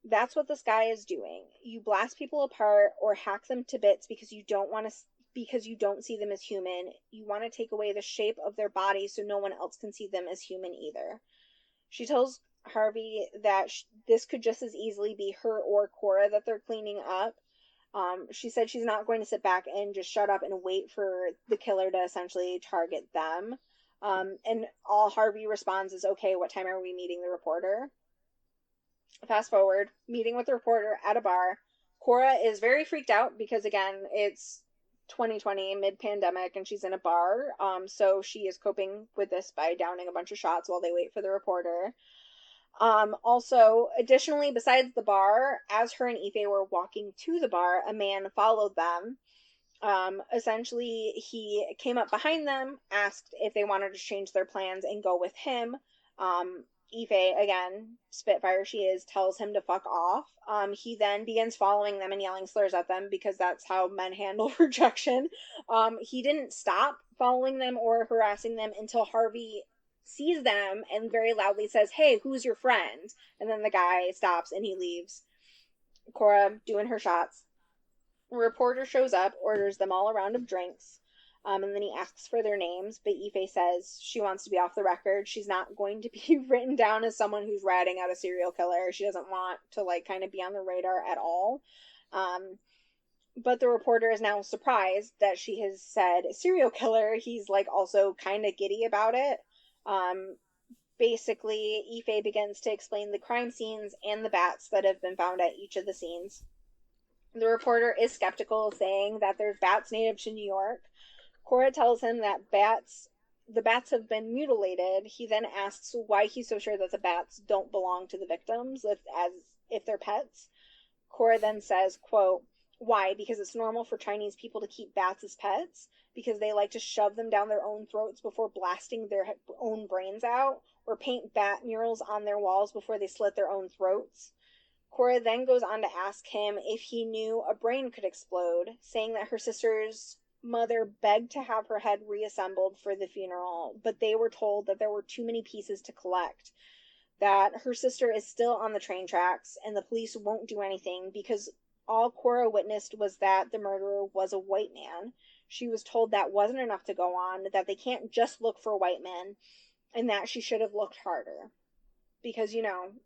"That's what this guy is doing. You blast people apart or hack them to bits because you don't want to because you don't see them as human. You want to take away the shape of their body so no one else can see them as human either. She tells Harvey that this could just as easily be her or Cora that they're cleaning up. She said she's not going to sit back and just shut up and wait for the killer to essentially target them. And all Harvey responds is, okay, what time are we meeting the reporter? Fast forward, meeting with the reporter at a bar. Cora is very freaked out because, again, it's 2020, mid-pandemic, and she's in a bar. So she is coping with this by downing a bunch of shots while they wait for the reporter. Also, additionally, besides the bar, as her and Ife were walking to the bar, a man followed them. Essentially, he came up behind them, asked if they wanted to change their plans and go with him. Ife, again, Spitfire she is, tells him to fuck off. He then begins following them and yelling slurs at them because that's how men handle rejection. He didn't stop following them or harassing them until Harvey sees them and very loudly says, "Hey, who's your friend?" And then the guy stops and he leaves. Cora doing her shots. A reporter shows up, orders them all a round of drinks. And then he asks for their names, but Ife says she wants to be off the record. She's not going to be written down as someone who's ratting out a serial killer. She doesn't want to, kind of be on the radar at all. But the reporter is now surprised that she has said serial killer. He's, also kind of giddy about it. Basically, Ife begins to explain the crime scenes and the bats that have been found at each of the scenes. The reporter is skeptical, saying that there's bats native to New York. Cora tells him that the bats have been mutilated. He then asks why he's so sure that the bats don't belong to the victims, as if they're pets. Cora then says, quote, "Why? Because it's normal for Chinese people to keep bats as pets? Because they like to shove them down their own throats before blasting their own brains out, or paint bat murals on their walls before they slit their own throats?" Cora then goes on to ask him if he knew a brain could explode, saying that her sister's mother begged to have her head reassembled for the funeral, but they were told that there were too many pieces to collect, that her sister is still on the train tracks, and the police won't do anything because all Cora witnessed was that the murderer was a white man. She was told that wasn't enough to go on, that they can't just look for white men, and that she should have looked harder. Because,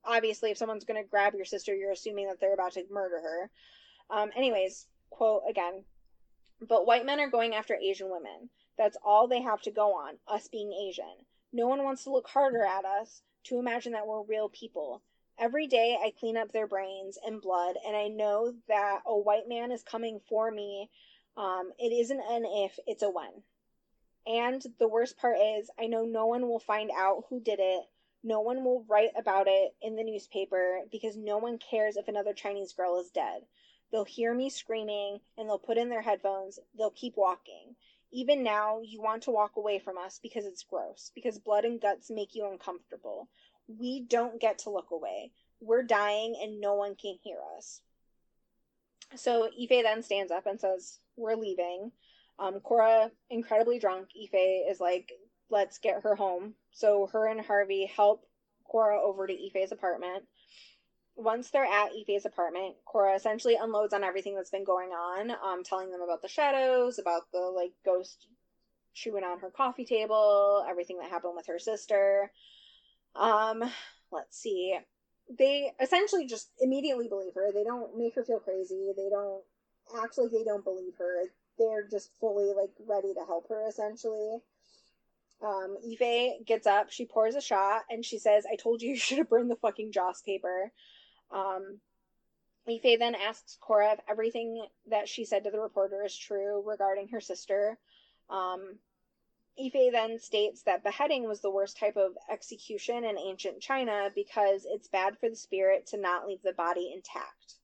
obviously if someone's going to grab your sister, you're assuming that they're about to murder her. Anyways, quote again, "But white men are going after Asian women. That's all they have to go on, us being Asian. No one wants to look harder at us, to imagine that we're real people. Every day I clean up their brains and blood, and I know that a white man is coming for me. It isn't an if, it's a when. And the worst part is, I know no one will find out who did it. No one will write about it in the newspaper, because no one cares if another Chinese girl is dead. They'll hear me screaming, and they'll put in their headphones. They'll keep walking. Even now, you want to walk away from us because it's gross, because blood and guts make you uncomfortable. We don't get to look away. We're dying, and no one can hear us." So Ife then stands up and says, "We're leaving." Cora, incredibly drunk, Ife is like, "Let's get her home." So her and Harvey help Cora over to Ife's apartment. Once they're at Ife's apartment, Cora essentially unloads on everything that's been going on, telling them about the shadows, about the, ghost chewing on her coffee table, everything that happened with her sister. Let's see. They essentially just immediately believe her. They don't make her feel crazy. They don't act like they don't believe her. They're just fully, ready to help her, essentially. Ife gets up, she pours a shot, and she says, "I told you should have burned the fucking Joss paper." Ife then asks Cora if everything that she said to the reporter is true regarding her sister. Ife then states that beheading was the worst type of execution in ancient China because it's bad for the spirit to not leave the body intact.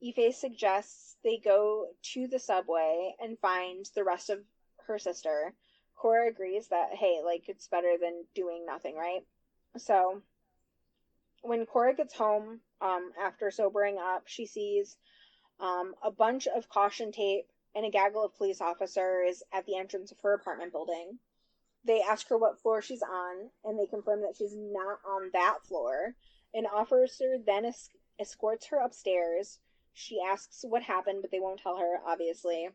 Ife suggests they go to the subway and find the rest of her sister. Cora agrees that, hey, it's better than doing nothing, right? So when Cora gets home, after sobering up, she sees a bunch of caution tape and a gaggle of police officers at the entrance of her apartment building. They ask her what floor she's on, and they confirm that she's not on that floor. An officer then escorts her upstairs. She asks what happened, but they won't tell her, obviously.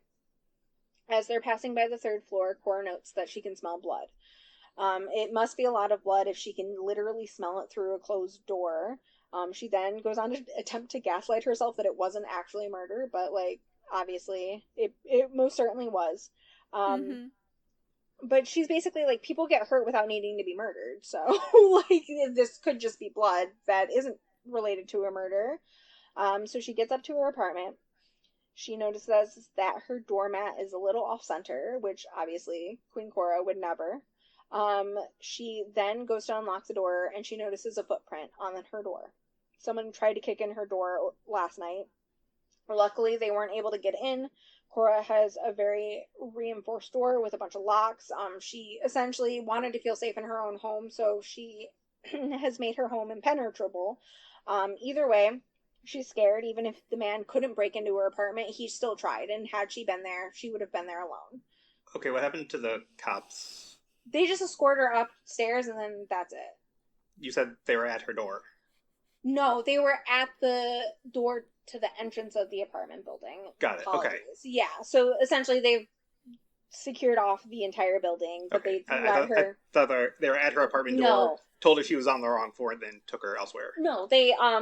As they're passing by the third floor, Cora notes that she can smell blood. It must be a lot of blood if she can literally smell it through a closed door. She then goes on to attempt to gaslight herself that it wasn't actually murder, but, like, obviously, it most certainly was. But she's basically like, people get hurt without needing to be murdered, so, like, this could just be blood that isn't related to a murder. So she gets up to her apartment. She notices that her doormat is a little off-center, which, obviously, Queen Cora would never. She then goes to unlock the door, and she notices a footprint on her door. Someone tried to kick in her door last night. Luckily, they weren't able to get in. Cora has a very reinforced door with a bunch of locks. She essentially wanted to feel safe in her own home, so she has made her home impenetrable. Either way, she's scared. Even if the man couldn't break into her apartment, he still tried, and had she been there, she would have been there alone. Okay, what happened to the cops? They just escort her upstairs, and then that's it. You said they were at her door. No, they were at the door to the entrance of the apartment building. Got it. Apologies. Okay. Yeah, so essentially they've secured off the entire building, but okay. they let her... I thought they were at her apartment door, told her she was on the wrong floor, and then took her elsewhere. No,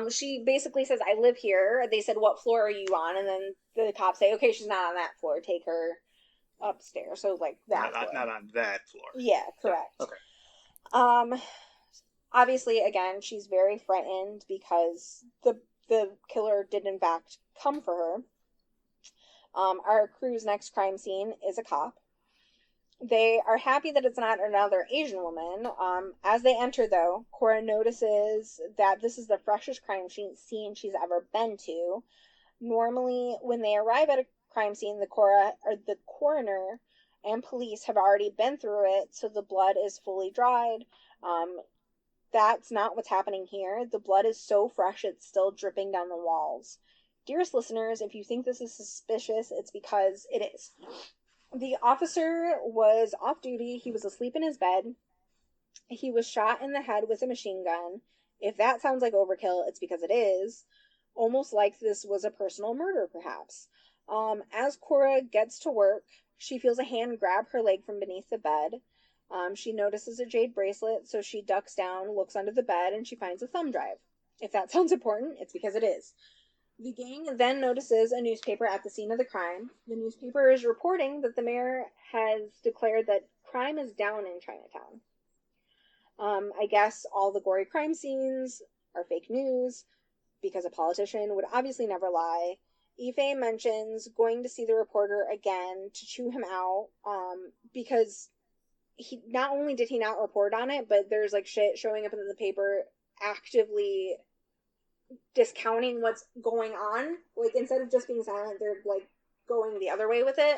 she basically says, I live here. They said, what floor are you on? And then the cops say, okay, she's not on that floor. Take her upstairs. So, like, that floor. Not on that floor. Yeah, correct. Okay. Obviously, again, she's very frightened because the killer did, in fact, come for her. Our crew's next crime scene is a cop. They are happy that it's not another Asian woman. As they enter, though, Cora notices that this is the freshest crime scene she's ever been to. Normally, when they arrive at a crime scene, the coroner and police have already been through it, so the blood is fully dried. That's not what's happening here. The blood is so fresh it's still dripping down the walls. Dearest listeners, if you think this is suspicious, it's because it is. The officer was off duty. He was asleep in his bed. He was shot in the head with a machine gun. If that sounds like overkill, it's because it is. Almost like this was a personal murder, perhaps. As Cora gets to work, she feels a hand grab her leg from beneath the bed. She notices a jade bracelet, so she ducks down, looks under the bed, and she finds a thumb drive. If that sounds important, it's because it is. The gang then notices a newspaper at the scene of the crime. The newspaper is reporting that the mayor has declared that crime is down in Chinatown. I guess all the gory crime scenes are fake news, because a politician would obviously never lie. Ife mentions going to see the reporter again to chew him out, because he not only did he not report on it, but there's like shit showing up in the paper actively discounting what's going on. Like, instead of just being silent, they're like going the other way with it.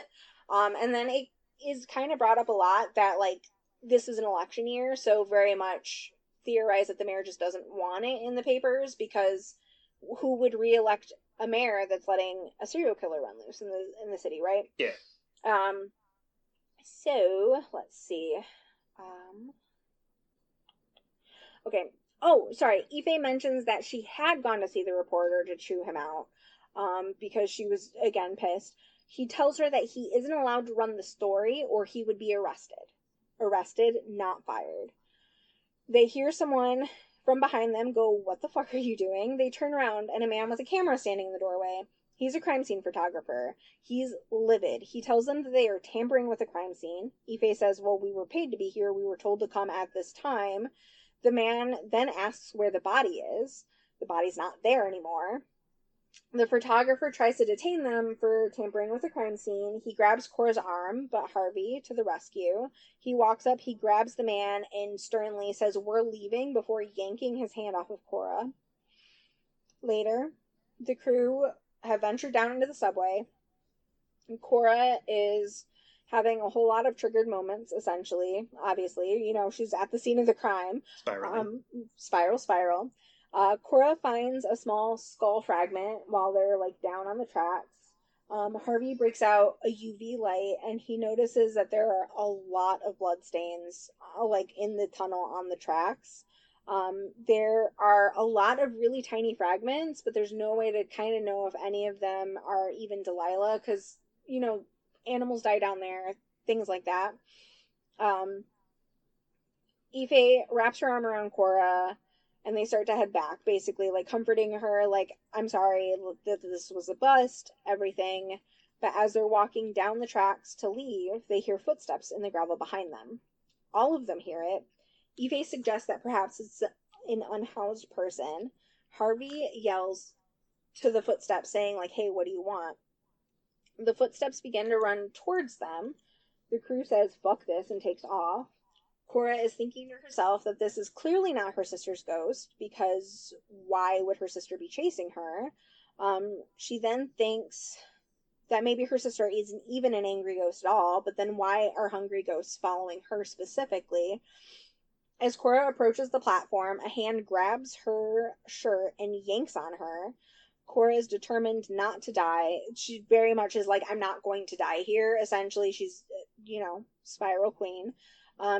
And then it is kind of brought up a lot that, like, this is an election year, so very much theorize that the mayor just doesn't want it in the papers, because who would re-elect a mayor that's letting a serial killer run loose in the city, right? Yeah. So let's see. Okay. Oh, sorry. Ife mentions that she had gone to see the reporter to chew him out, because she was, again, pissed. He tells her that he isn't allowed to run the story or he would be arrested. Arrested, not fired. They hear someone from behind them go, "What the fuck are you doing?" They turn around, and a man with a camera standing in the doorway. He's a crime scene photographer. He's livid. He tells them that they are tampering with the crime scene. Ife says, "Well, we were paid to be here. We were told to come at this time." The man then asks where the body is. The body's not there anymore. The photographer tries to detain them for tampering with the crime scene. He grabs Cora's arm, but Harvey to the rescue. He walks up, he grabs the man, and sternly says, "We're leaving," before yanking his hand off of Cora. Later, the crew have ventured down into the subway. Cora is having a whole lot of triggered moments, essentially. Obviously, you know, she's at the scene of the crime. Spiral. Cora finds a small skull fragment while they're, like, down on the tracks. Harvey breaks out a UV light, and he notices that there are a lot of blood stains, like, in the tunnel on the tracks. There are a lot of really tiny fragments, but there's no way to kind of know if any of them are even Delilah, because, you know, animals die down there, things like that. Ife wraps her arm around Cora, and they start to head back, basically, like, comforting her, like, I'm sorry that this was a bust, everything. But as they're walking down the tracks to leave, they hear footsteps in the gravel behind them. All of them hear it. Ife suggests that perhaps it's an unhoused person. Harvey yells to the footsteps, saying, like, hey, what do you want? The footsteps begin to run towards them. The crew says, fuck this, and takes off. Cora is thinking to herself that this is clearly not her sister's ghost, because why would her sister be chasing her? She then thinks that maybe her sister isn't even an angry ghost at all, but then why are hungry ghosts following her specifically? As Cora approaches the platform, a hand grabs her shirt and yanks on her. Cora is determined not to die. She very much is like, I'm not going to die here. Essentially, she's, Spiral Queen.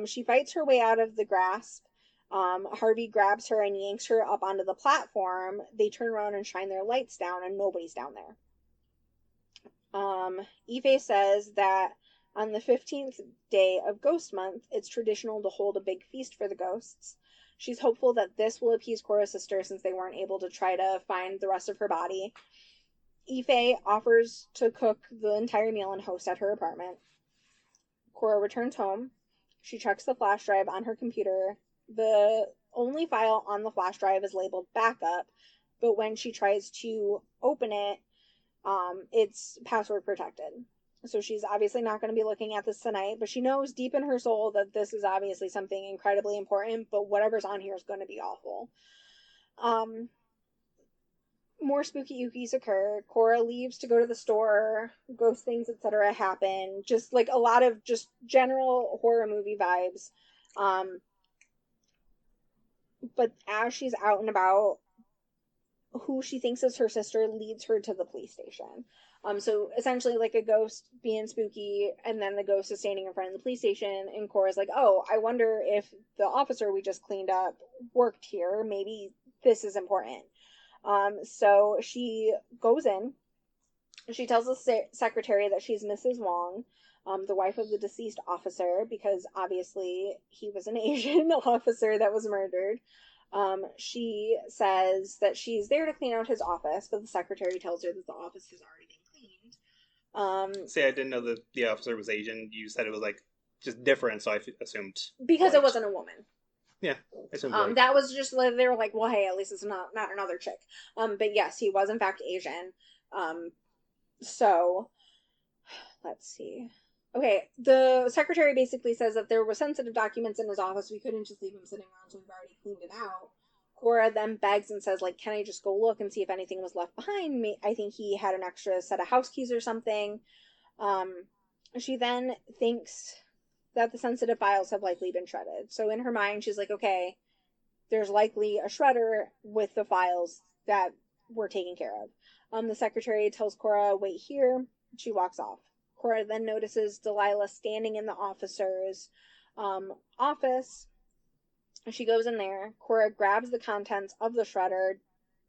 She fights her way out of the grasp. Harvey grabs her and yanks her up onto the platform. They turn around and shine their lights down, and nobody's down there. Ife says that on the 15th day of Ghost Month, it's traditional to hold a big feast for the ghosts. She's hopeful that this will appease Cora's sister, since they weren't able to try to find the rest of her body. Ife offers to cook the entire meal and host at her apartment. Cora returns home. She checks the flash drive on her computer. The only file on the flash drive is labeled backup, but when she tries to open it, it's password protected. So she's obviously not going to be looking at this tonight, but she knows deep in her soul that this is obviously something incredibly important, but whatever's on here is going to be awful. More spooky ookies occur. Cora leaves to go to the store. Ghost things, etc. happen. Just like a lot of just general horror movie vibes. But as she's out and about, who she thinks is her sister leads her to the police station. So essentially like a ghost being spooky, and then the ghost is standing in front of the police station, and Cora's like, oh, I wonder if the officer we just cleaned up worked here. Maybe this is important. So she goes in. She tells the secretary that she's Mrs. Wong, the wife of the deceased officer, because obviously he was an Asian officer that was murdered. She says that she's there to clean out his office, but the secretary tells her that the office has already been cleaned. See, I didn't know that the officer was Asian. You said it was like just different, so I assumed because it wasn't a woman. Yeah, I assumed that was just, they were like, well, hey, at least it's not another chick. But yes, he was in fact Asian. So let's see. Okay, the secretary basically says that there were sensitive documents in his office. We couldn't just leave him sitting around, so we've already cleaned it out. Cora then begs and says, like, can I just go look and see if anything was left behind me? I think he had an extra set of house keys or something. She then thinks that the sensitive files have likely been shredded. So in her mind, she's like, okay, there's likely a shredder with the files that were taken care of. The secretary tells Cora, wait here. She walks off. Cora then notices Delilah standing in the officer's office. She goes in there. Cora grabs the contents of the shredder,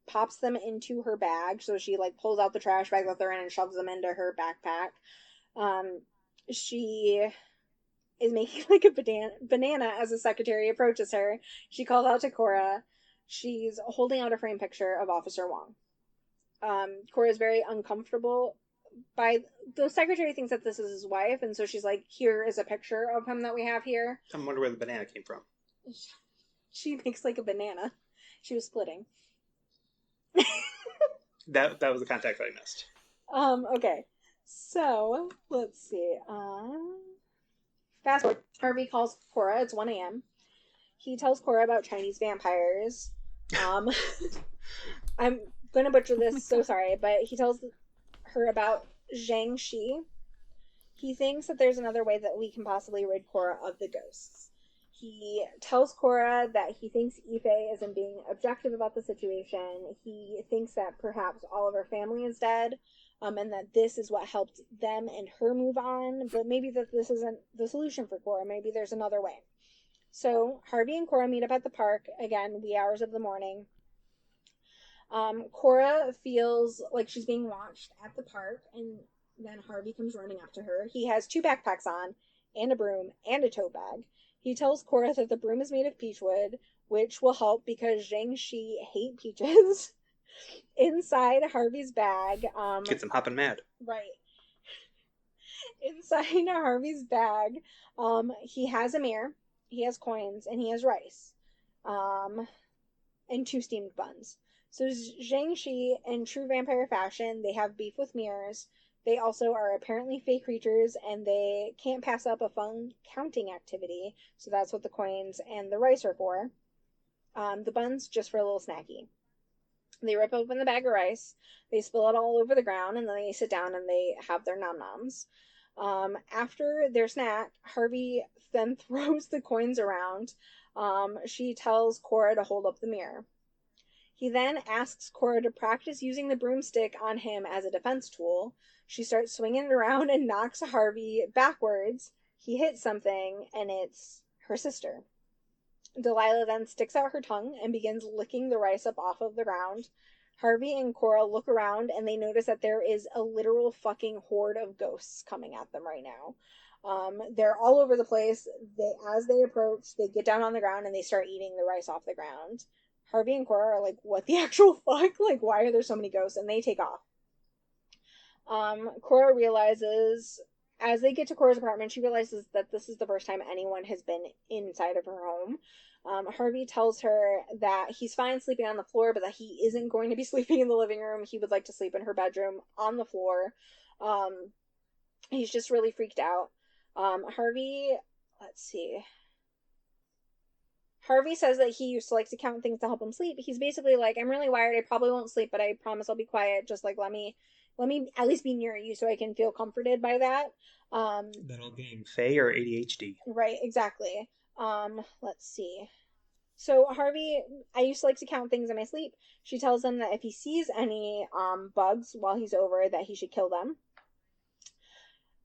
pops them into her bag. So she like pulls out the trash bag that they're in and shoves them into her backpack. She is making like a banana as the secretary approaches her. She calls out to Cora. She's holding out a framed picture of Officer Wong. Cora is very uncomfortable by the secretary thinks that this is his wife, and so she's like, here is a picture of him that we have here. I wonder where the banana came from. She makes like a banana. She was splitting. That was the context I missed. Okay. So let's see. Fast forward. Harvey calls Cora. It's 1 a.m. He tells Cora about Chinese vampires. I'm gonna butcher this, so sorry, but he tells her about Zhang Shi. He thinks that there's another way that we can possibly rid Cora of the ghosts. He tells Cora that he thinks Ife isn't being objective about the situation. He thinks that perhaps all of her family is dead, and that this is what helped them and her move on, but maybe that this isn't the solution for Cora. Maybe there's another way. So Harvey and Cora meet up at the park, again, wee hours of the morning. Cora feels like she's being watched at the park, and then Harvey comes running up to her. He has 2 backpacks on, and a broom, and a tote bag. He tells Cora that the broom is made of peach wood, which will help because Zhang Shi hate peaches. Inside Harvey's bag, Gets him hopping mad. Right. Inside Harvey's bag, he has a mirror, he has coins, and he has rice. And 2 steamed buns. So Zhang Shi, in true vampire fashion, they have beef with mirrors. They also are apparently fake creatures, and they can't pass up a fun counting activity. So that's what the coins and the rice are for. The buns, just for a little snacky. They rip open the bag of rice, they spill it all over the ground, and then they sit down and they have their nom-noms. After their snack, Harvey then throws the coins around. She tells Cora to hold up the mirror. He then asks Cora to practice using the broomstick on him as a defense tool. She starts swinging it around and knocks Harvey backwards. He hits something, and it's her sister. Delilah then sticks out her tongue and begins licking the rice up off of the ground. Harvey and Cora look around, and they notice that there is a literal fucking horde of ghosts coming at them right now. They're all over the place. As they approach, they get down on the ground and they start eating the rice off the ground. Harvey and Cora are like, what the actual fuck? Like, why are there so many ghosts? And they take off. Cora realizes, as they get to Cora's apartment, she realizes that this is the first time anyone has been inside of her home. Harvey tells her that he's fine sleeping on the floor, but that he isn't going to be sleeping in the living room. He would like to sleep in her bedroom on the floor. He's just really freaked out. Harvey says that he used to like to count things to help him sleep. He's basically like, I'm really wired, I probably won't sleep, but I promise I'll be quiet. Just like, let me at least be near you so I can feel comforted by that. That'll gain Faye or ADHD. Right, exactly. Let's see. So Harvey, I used to like to count things in my sleep. She tells him that if he sees any bugs while he's over, that he should kill them.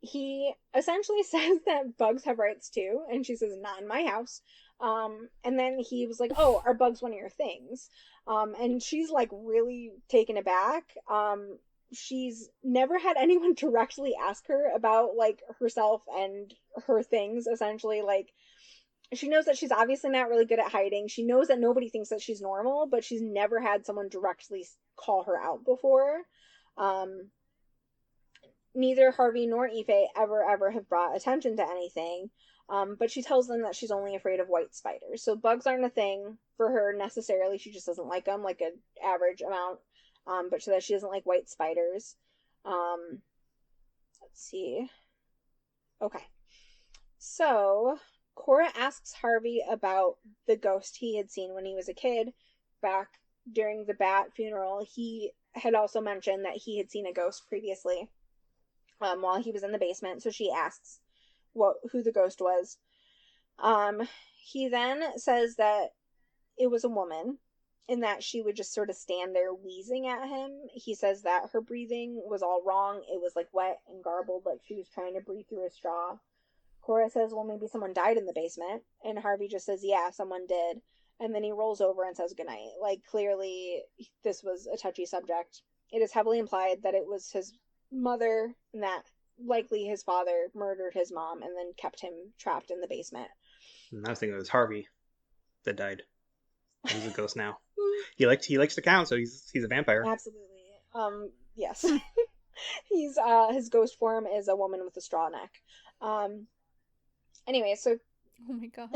He essentially says that bugs have rights too, and she says, not in my house. And then he was like, oh, are bugs one of your things? And she's like really taken aback. She's never had anyone directly ask her about like herself and her things, essentially. Like, she knows that she's obviously not really good at hiding. She knows that nobody thinks that she's normal, but she's never had someone directly call her out before. Neither Harvey nor Ife ever have brought attention to anything. But she tells them that she's only afraid of white spiders. So bugs aren't a thing for her necessarily. She just doesn't like them, like an average amount. But so that she doesn't like white spiders. Let's see. Okay. So Cora asks Harvey about the ghost he had seen when he was a kid. Back during the Bat funeral, he had also mentioned that he had seen a ghost previously while he was in the basement. So she asks who the ghost was. He then says that it was a woman and that she would just sort of stand there wheezing at him. He says that her breathing was all wrong. It was like wet and garbled, like she was trying to breathe through a straw. Cora says, well, maybe someone died in the basement. And Harvey just says, yeah, someone did. And then he rolls over and says goodnight. Like, clearly, this was a touchy subject. It is heavily implied that it was his mother and that likely his father murdered his mom and then kept him trapped in the basement. And I was thinking it was Harvey that died. He's a ghost now. He likes to count, so he's a vampire. Absolutely. Yes. He's his ghost form is a woman with a straw neck. Anyway, so oh my god.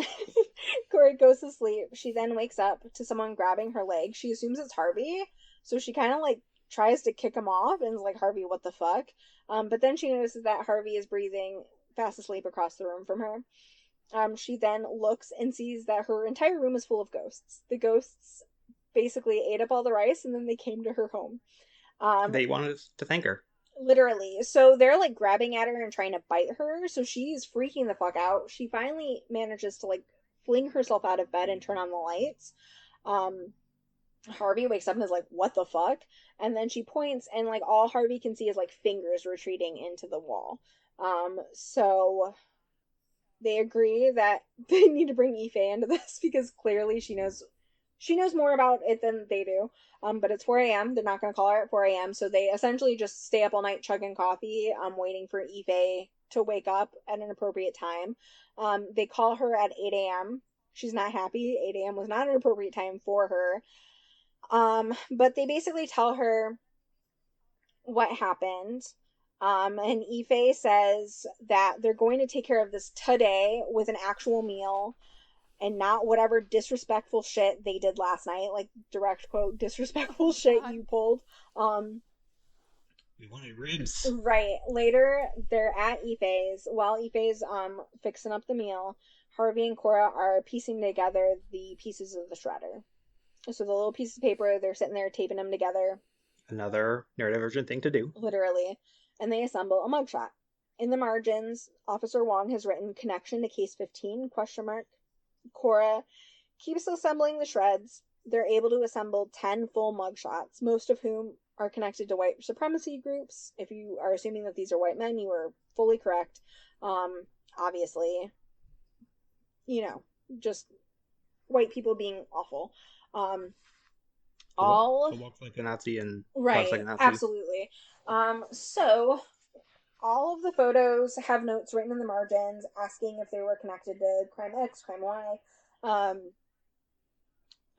Cora goes to sleep. She then wakes up to someone grabbing her leg. She assumes it's Harvey, so she kind of like tries to kick him off and is like, Harvey, what the fuck? But then she notices that Harvey is breathing fast asleep across the room from her. She then looks and sees that her entire room is full of ghosts. The ghosts basically ate up all the rice and then they came to her home. They wanted to thank her. Literally. So they're like grabbing at her and trying to bite her. So she's freaking the fuck out. She finally manages to like fling herself out of bed and turn on the lights. Harvey wakes up and is like, what the fuck? And then she points and like all Harvey can see is like fingers retreating into the wall. So they agree that they need to bring Ife into this because clearly she knows She knows more about it than they do. But it's 4 a.m. They're not going to call her at 4 a.m. So they essentially just stay up all night chugging coffee, waiting for Ife to wake up at an appropriate time. They call her at 8 a.m. She's not happy. 8 a.m. was not an appropriate time for her. But they basically tell her what happened. And Ife says that they're going to take care of this today with an actual meal and not whatever disrespectful shit they did last night. Like, direct quote, disrespectful shit you pulled. We wanted ribs. Right. Later, they're at Ife's. While Ife's fixing up the meal, Harvey and Cora are piecing together the pieces of the shredder. So the little pieces of paper, they're sitting there taping them together. Another neurodivergent thing to do. Literally. And they assemble a mugshot. In the margins, Officer Wong has written connection to case 15, ? Cora keeps assembling the shreds. They're able to assemble 10 full mugshots, most of whom are connected to white supremacy groups. If you are assuming that these are white men, you are fully correct. Obviously, just white people being awful. All walk like a Nazi and right, like a Nazi. Absolutely. So all of the photos have notes written in the margins asking if they were connected to crime X, crime Y.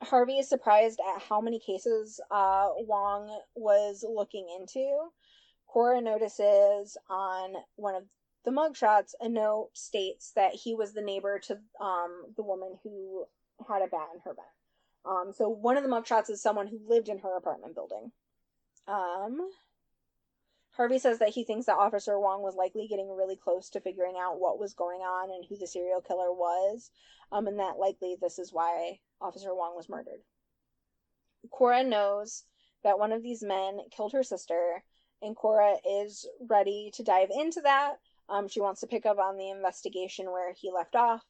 Harvey is surprised at how many cases Wong was looking into. Cora notices on one of the mugshots a note states that he was the neighbor to the woman who had a bat in her bed. So one of the mugshots is someone who lived in her apartment building. Harvey says that he thinks that Officer Wong was likely getting really close to figuring out what was going on and who the serial killer was, and that likely this is why Officer Wong was murdered. Cora knows that one of these men killed her sister, and Cora is ready to dive into that. She wants to pick up on the investigation where he left off.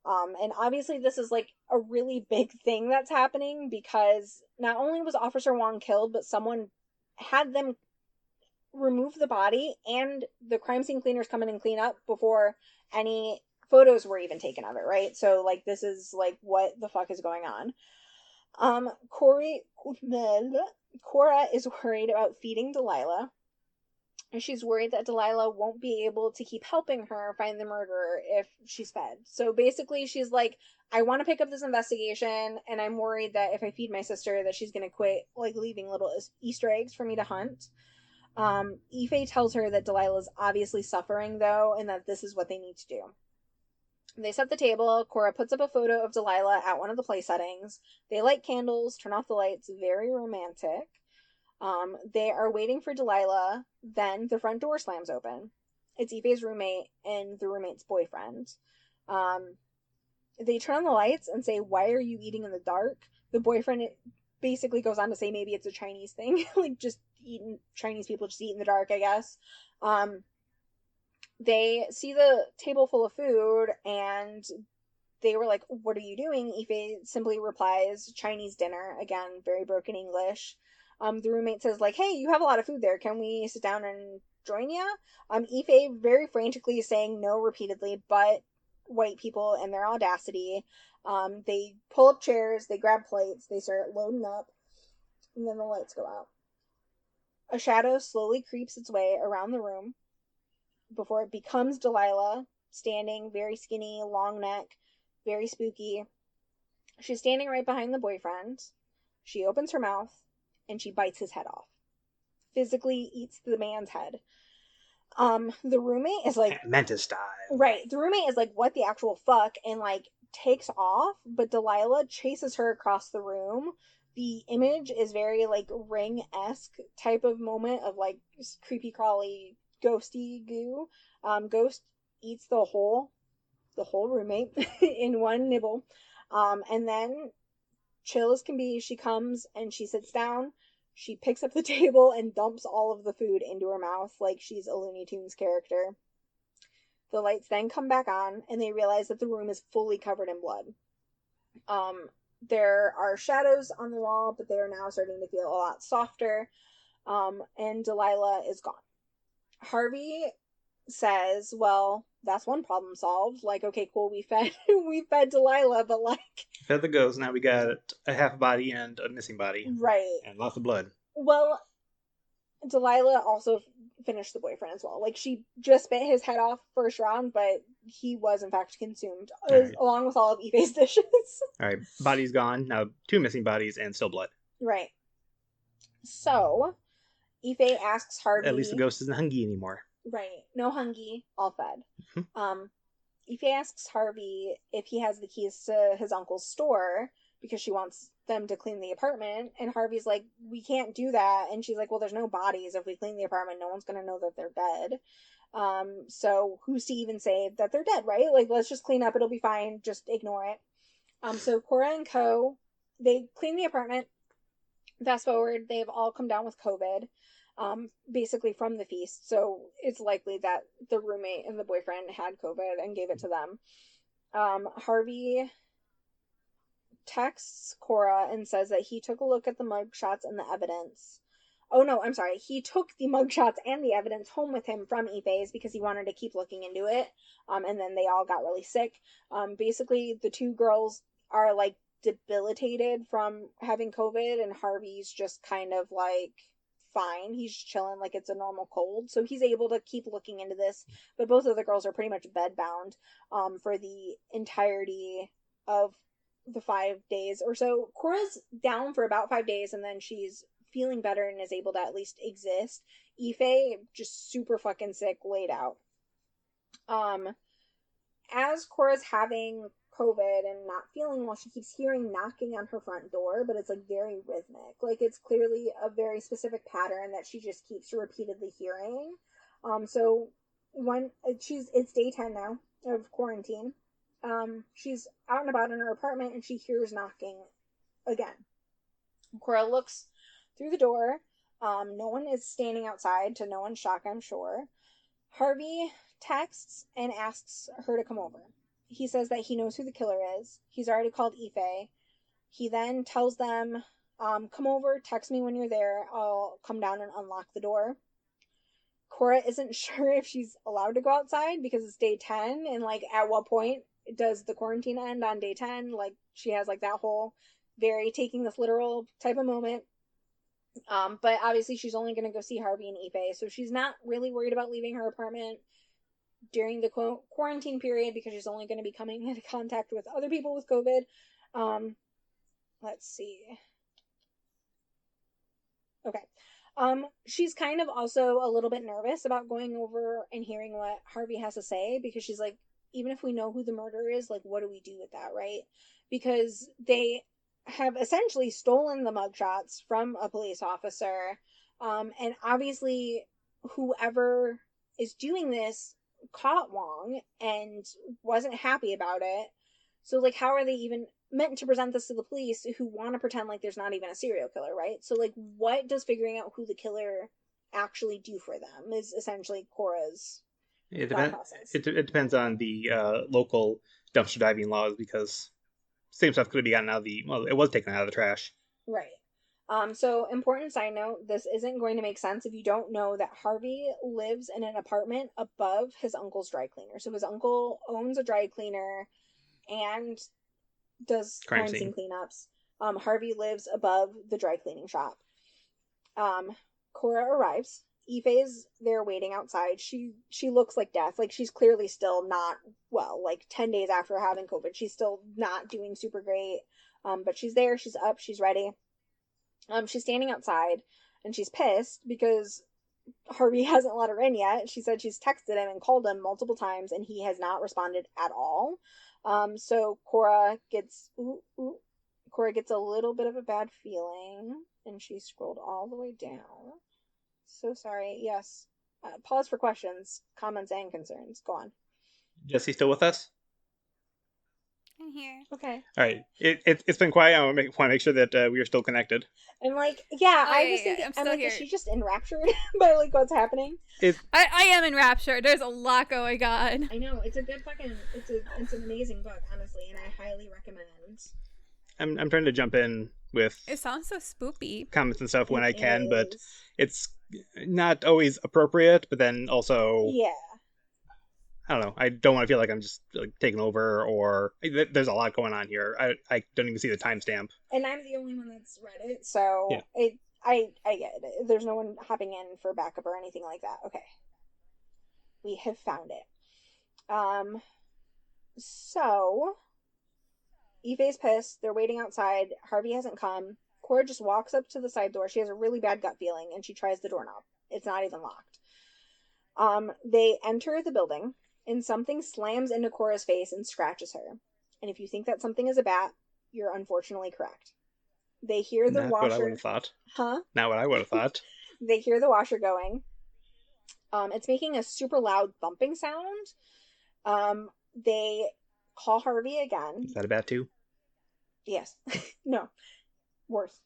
And obviously this is like a really big thing that's happening because not only was Officer Wong killed, but someone had them remove the body and the crime scene cleaners come in and clean up before any photos were even taken of it, right? So like this is like what the fuck is going on. Cora is worried about feeding Delilah. And she's worried that Delilah won't be able to keep helping her find the murderer if she's fed. So basically she's like, I want to pick up this investigation and I'm worried that if I feed my sister that she's going to quit like leaving little Easter eggs for me to hunt. Ife tells her that Delilah's obviously suffering though and that this is what they need to do. They set the table. Cora puts up a photo of Delilah at one of the play settings. They light candles, turn off the lights, very romantic. They are waiting for Delilah. Then the front door slams open. It's Ife's roommate and the roommate's boyfriend. They turn on the lights and say, "Why are you eating in the dark?" The boyfriend basically goes on to say maybe it's a Chinese thing. Like just eating, Chinese people just eat in the dark, I guess. They see the table full of food and they were like, "What are you doing?" Ife simply replies, "Chinese dinner." Again, very broken English. The roommate says like, "Hey, you have a lot of food there. Can we sit down and join ya?" Ife very frantically saying no repeatedly, but white people and their audacity, they pull up chairs, they grab plates, they start loading up, and then the lights go out. A shadow slowly creeps its way around the room before it becomes Delilah, standing, very skinny, long neck, very spooky. She's standing right behind the boyfriend. She opens her mouth and she bites his head off. Physically eats the man's head. The roommate is like... Mantis style. Right. The roommate is like, what the actual fuck? And like, takes off, but Delilah chases her across the room. The image is very like Ring-esque type of moment of like creepy crawly ghosty goo. Ghost eats the whole roommate in one nibble. And then chill as can be, she comes and she sits down. She picks up the table and dumps all of the food into her mouth like she's a Looney Tunes character. The lights then come back on and they realize that the room is fully covered in blood. There are shadows on the wall, but they are now starting to feel a lot softer. And Delilah is gone. Harvey says, well, that's one problem solved. Like, okay, cool, we fed Delilah, but like... Fed the ghost, now we got a half body and a missing body. Right. And lots of blood. Well, Delilah also finished the boyfriend as well. Like, she just bit his head off first round, but he was, in fact, consumed, along with all of Ife's dishes. Alright, body's gone. Now 2 missing bodies and still blood. Right. So, Ife asks Harvey... At least the ghost isn't hungry anymore. Right. No hungry, all fed. Ife asks Harvey if he has the keys to his uncle's store because she wants them to clean the apartment, and Harvey's like, we can't do that, and she's like, well, there's no bodies. If we clean the apartment, no one's gonna know that they're dead. So who's to even say that they're dead, right? Like, let's just clean up, it'll be fine, just ignore it. So Cora and Co, they clean the apartment. Fast forward, they've all come down with COVID, basically from the feast, so it's likely that the roommate and the boyfriend had COVID and gave it to them. Harvey texts Cora and says that he took a look at the mugshots and the evidence. Oh no, I'm sorry. He took the mugshots and the evidence home with him from Ife's because he wanted to keep looking into it. And then they all got really sick. Basically, the 2 girls are like debilitated from having COVID, and Harvey's just kind of like fine. He's chilling like it's a normal cold. So he's able to keep looking into this. But both of the girls are pretty much bedbound for the entirety of the 5 days or so. Cora's down for about 5 days, and then she's feeling better and is able to at least exist. Ife, just super fucking sick, laid out. As Cora's having COVID and not feeling well, she keeps hearing knocking on her front door, but it's like very rhythmic. Like, it's clearly a very specific pattern that she just keeps repeatedly hearing. So when it's day 10 now of quarantine. She's out and about in her apartment and she hears knocking again. Cora looks through the door. No one is standing outside, to no one's shock, I'm sure. Harvey texts and asks her to come over. He says that he knows who the killer is. He's already called Ife. He then tells them, come over, text me when you're there. I'll come down and unlock the door. Cora isn't sure if she's allowed to go outside because it's day 10, and like at what point does the quarantine end on day 10? Like, she has like that whole very taking this literal type of moment. But obviously she's only going to go see Harvey and Ife, so she's not really worried about leaving her apartment during the quarantine period because she's only going to be coming into contact with other people with COVID. Let's see. Okay. She's kind of also a little bit nervous about going over and hearing what Harvey has to say, because she's like, even if we know who the murderer is, like, what do we do with that, right? Because they have essentially stolen the mugshots from a police officer, and obviously whoever is doing this caught Wong and wasn't happy about it. So, like, how are they even meant to present this to the police who want to pretend like there's not even a serial killer, right? So, like, what does figuring out who the killer actually do for them is essentially Cora's process. It depends on the local dumpster diving laws, because same stuff could be gotten out of it was taken out of the trash. Right. So, important side note, this isn't going to make sense if you don't know that Harvey lives in an apartment above his uncle's dry cleaner. So his uncle owns a dry cleaner and does crime scene cleanups. Harvey lives above the dry cleaning shop. Cora arrives. Ife's there waiting outside. She looks like death. Like, she's clearly still not well. Like, 10 days after having COVID, she's still not doing super great. But she's there. She's up. She's ready. She's standing outside, and she's pissed because Harvey hasn't let her in yet. She said she's texted him and called him multiple times, and he has not responded at all. So Cora gets a little bit of a bad feeling, and she scrolled all the way down. So sorry. Yes. Pause for questions, comments, and concerns. Go on. Jessy still with us? I'm here. Okay. All right. It's been quiet. I want to make sure that we are still connected. I'm like, yeah, I was thinking, I'm like, here. Is she just enraptured by like what's happening? I am enraptured. There's a lot going on. I know. It's a good fucking, it's an amazing book, honestly, and I highly recommend. I'm trying to jump in with. It sounds so spoopy. Comments and stuff when I can, but it's not always appropriate. But then also, yeah, I don't know. I don't want to feel like I'm just like taking over, or there's a lot going on here. I don't even see the timestamp. And I'm the only one that's read it, so yeah. I get it. There's no one hopping in for backup or anything like that. Okay. We have found it. So Ife's pissed. They're waiting outside. Harvey hasn't come. Cora just walks up to the side door. She has a really bad gut feeling, and she tries the doorknob. It's not even locked. They enter the building, and something slams into Cora's face and scratches her. And if you think that something is a bat, you're unfortunately correct. They hear the Not washer. What I would have thought. Huh? Not what I would have thought. They hear the washer going. It's making a super loud thumping sound. They call Harvey again. Is that a bat too? Yes. No. Worse.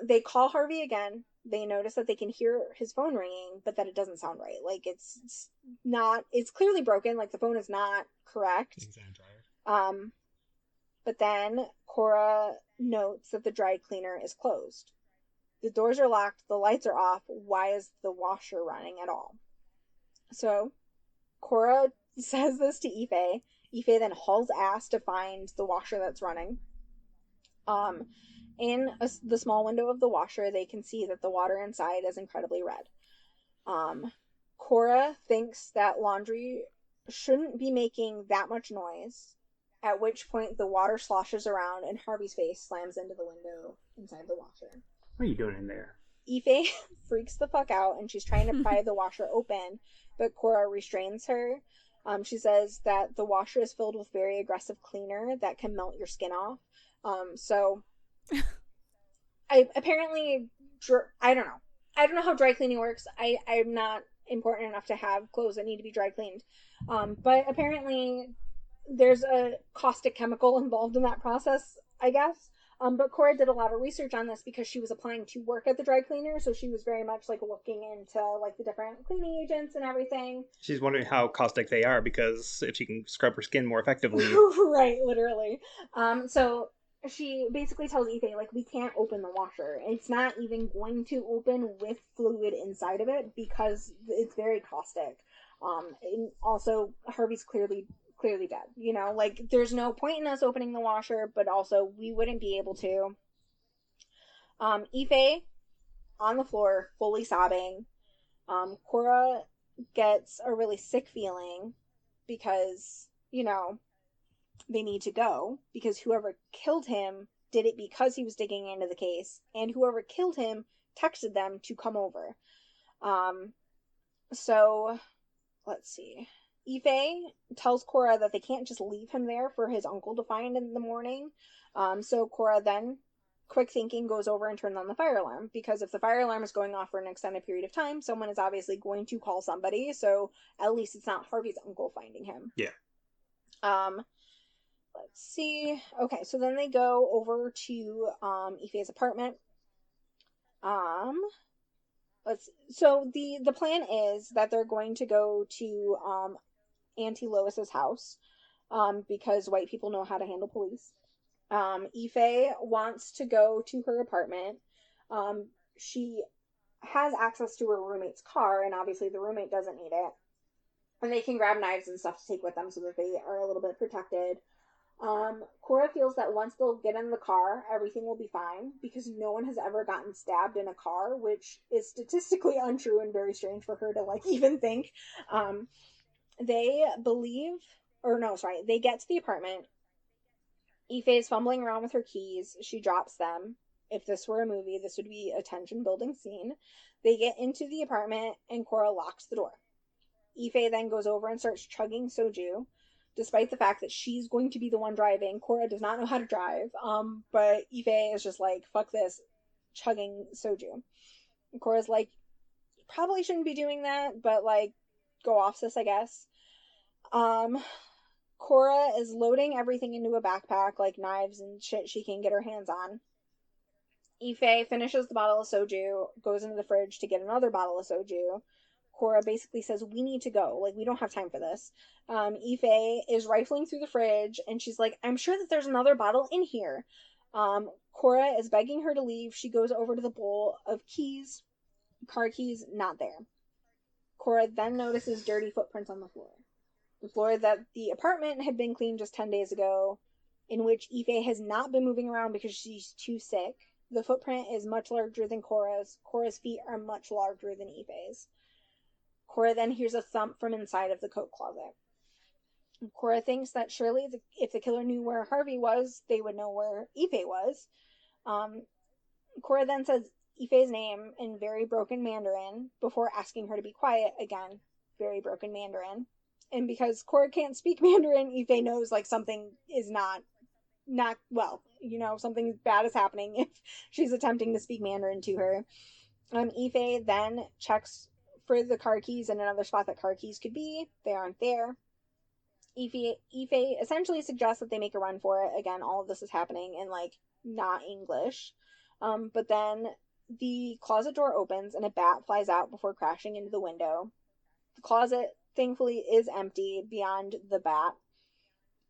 They call Harvey again. They notice that they can hear his phone ringing, but that it doesn't sound right. Like it's not. It's clearly broken. Like the phone is not correct. But then Cora notes that the dry cleaner is closed. The doors are locked. The lights are off. Why is the washer running at all? So Cora says this to Ife. Ife then hauls ass to find the washer that's running. In the small window of the washer, they can see that the water inside is incredibly red. Cora thinks that laundry shouldn't be making that much noise, at which point the water sloshes around and Harvey's face slams into the window inside the washer. What are you doing in there? Ife freaks the fuck out and she's trying to pry the washer open, but Cora restrains her. She says that the washer is filled with very aggressive cleaner that can melt your skin off. So I don't know. I don't know how dry cleaning works. I'm not important enough to have clothes that need to be dry cleaned. But apparently there's a caustic chemical involved in that process, I guess. But Cora did a lot of research on this because she was applying to work at the dry cleaner, so she was very much like looking into like the different cleaning agents and everything. She's wondering how caustic they are because if she can scrub her skin more effectively. Right, literally. So she basically tells Ife, like, we can't open the washer. It's not even going to open with fluid inside of it because it's very caustic. And also Harvey's clearly dead, you know, like there's no point in us opening the washer, but also we wouldn't be able to. Ife on the floor fully sobbing. Cora gets a really sick feeling because, you know, they need to go because whoever killed him did it because he was digging into the case, and whoever killed him texted them to come over. So let's see. Ife tells Cora that they can't just leave him there for his uncle to find in the morning. So Cora then, quick thinking, goes over and turns on the fire alarm, because if the fire alarm is going off for an extended period of time, someone is obviously going to call somebody, so at least it's not Harvey's uncle finding him. Yeah. Let's see. Okay, so then they go over to Ife's apartment. So the plan is that they're going to go to Auntie Lois's house, because white people know how to handle police. Ife wants to go to her apartment. She has access to her roommate's car, and obviously the roommate doesn't need it. And they can grab knives and stuff to take with them so that they are a little bit protected. Cora feels that once they'll get in the car, everything will be fine, because no one has ever gotten stabbed in a car, which is statistically untrue and very strange for her to, like, even think. They get to the apartment. Ife is fumbling around with her keys. She drops them. If this were a movie, this would be a tension-building scene. They get into the apartment, and Cora locks the door. Ife then goes over and starts chugging soju. Despite the fact that she's going to be the one driving, Cora does not know how to drive. But Ife is just like, fuck this, chugging soju. And Cora's like, you probably shouldn't be doing that, but like, go off, sis, I guess. Cora is loading everything into a backpack, like knives and shit she can get her hands on. Ife finishes the bottle of soju, goes into the fridge to get another bottle of soju. Cora basically says, we need to go. Like, we don't have time for this. Ife is rifling through the fridge, and she's like, I'm sure that there's another bottle in here. Cora is begging her to leave. She goes over to the bowl of keys. Car keys, not there. Cora then notices dirty footprints on the floor. Floor that the apartment had been cleaned just 10 days ago, in which Ife has not been moving around because she's too sick. The footprint is much larger than Cora's. Cora's feet are much larger than Ife's. Cora then hears a thump from inside of the coat closet. Cora thinks that surely if the killer knew where Harvey was, they would know where Ife was. Cora then says Ife's name in very broken Mandarin before asking her to be quiet. Again, very broken Mandarin. And because Cora can't speak Mandarin, Ife knows like something is not well. You know, something bad is happening if she's attempting to speak Mandarin to her. Ife then checks for the car keys in another spot that car keys could be. They aren't there. Ife essentially suggests that they make a run for it. Again, all of this is happening in like not English. But then the closet door opens and a bat flies out before crashing into the window. The closet, thankfully, is empty beyond the bat.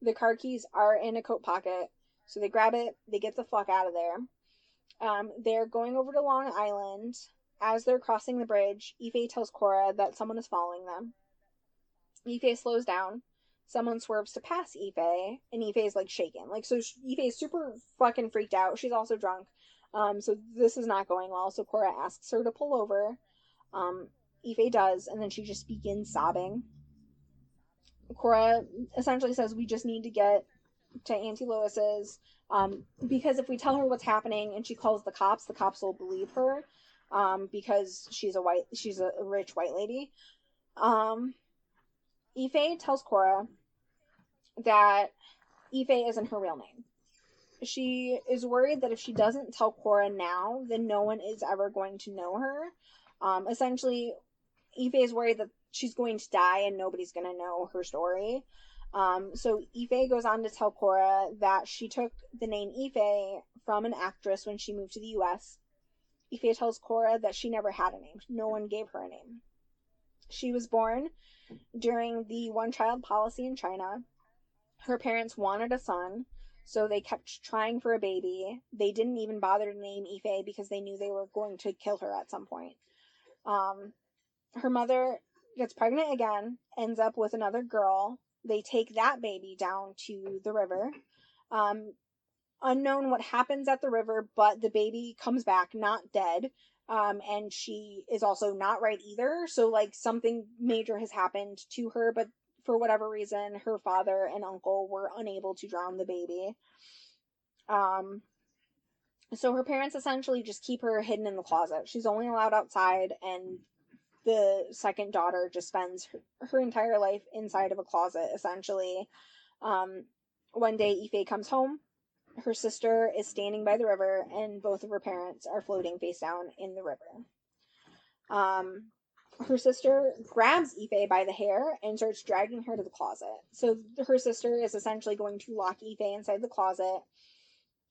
The car keys are in a coat pocket, so they grab it, they get the fuck out of there. They're going over to Long Island. As they're crossing the bridge, Ife tells Cora that someone is following them. Ife slows down. Someone swerves to pass Ife, and Ife is like shaken. Like, so Ife is super fucking freaked out. She's also drunk. So this is not going well. So Cora asks her to pull over. Ife does, and then she just begins sobbing. Cora essentially says we just need to get to Auntie Lois's, because if we tell her what's happening and she calls the cops will believe her, because she's a rich white lady. Ife tells Cora that Ife isn't her real name. She is worried that if she doesn't tell Cora now, then no one is ever going to know her. Essentially, Ife is worried that she's going to die and nobody's going to know her story. So Ife goes on to tell Cora that she took the name Ife from an actress when she moved to the US. Ife tells Cora that she never had a name. No one gave her a name. She was born during the one-child policy in China. Her parents wanted a son, so they kept trying for a baby. They didn't even bother to name Ife because they knew they were going to kill her at some point. Her mother gets pregnant again, ends up with another girl. They take that baby down to the river. Unknown what happens at the river, but the baby comes back not dead. And she is also not right either. So like something major has happened to her, but for whatever reason, her father and uncle were unable to drown the baby. So her parents essentially just keep her hidden in the closet. She's only allowed outside, and the second daughter just spends her entire life inside of a closet, essentially. One day, Ife comes home. Her sister is standing by the river, and both of her parents are floating face down in the river. Her sister grabs Ife by the hair and starts dragging her to the closet. So her sister is essentially going to lock Ife inside the closet.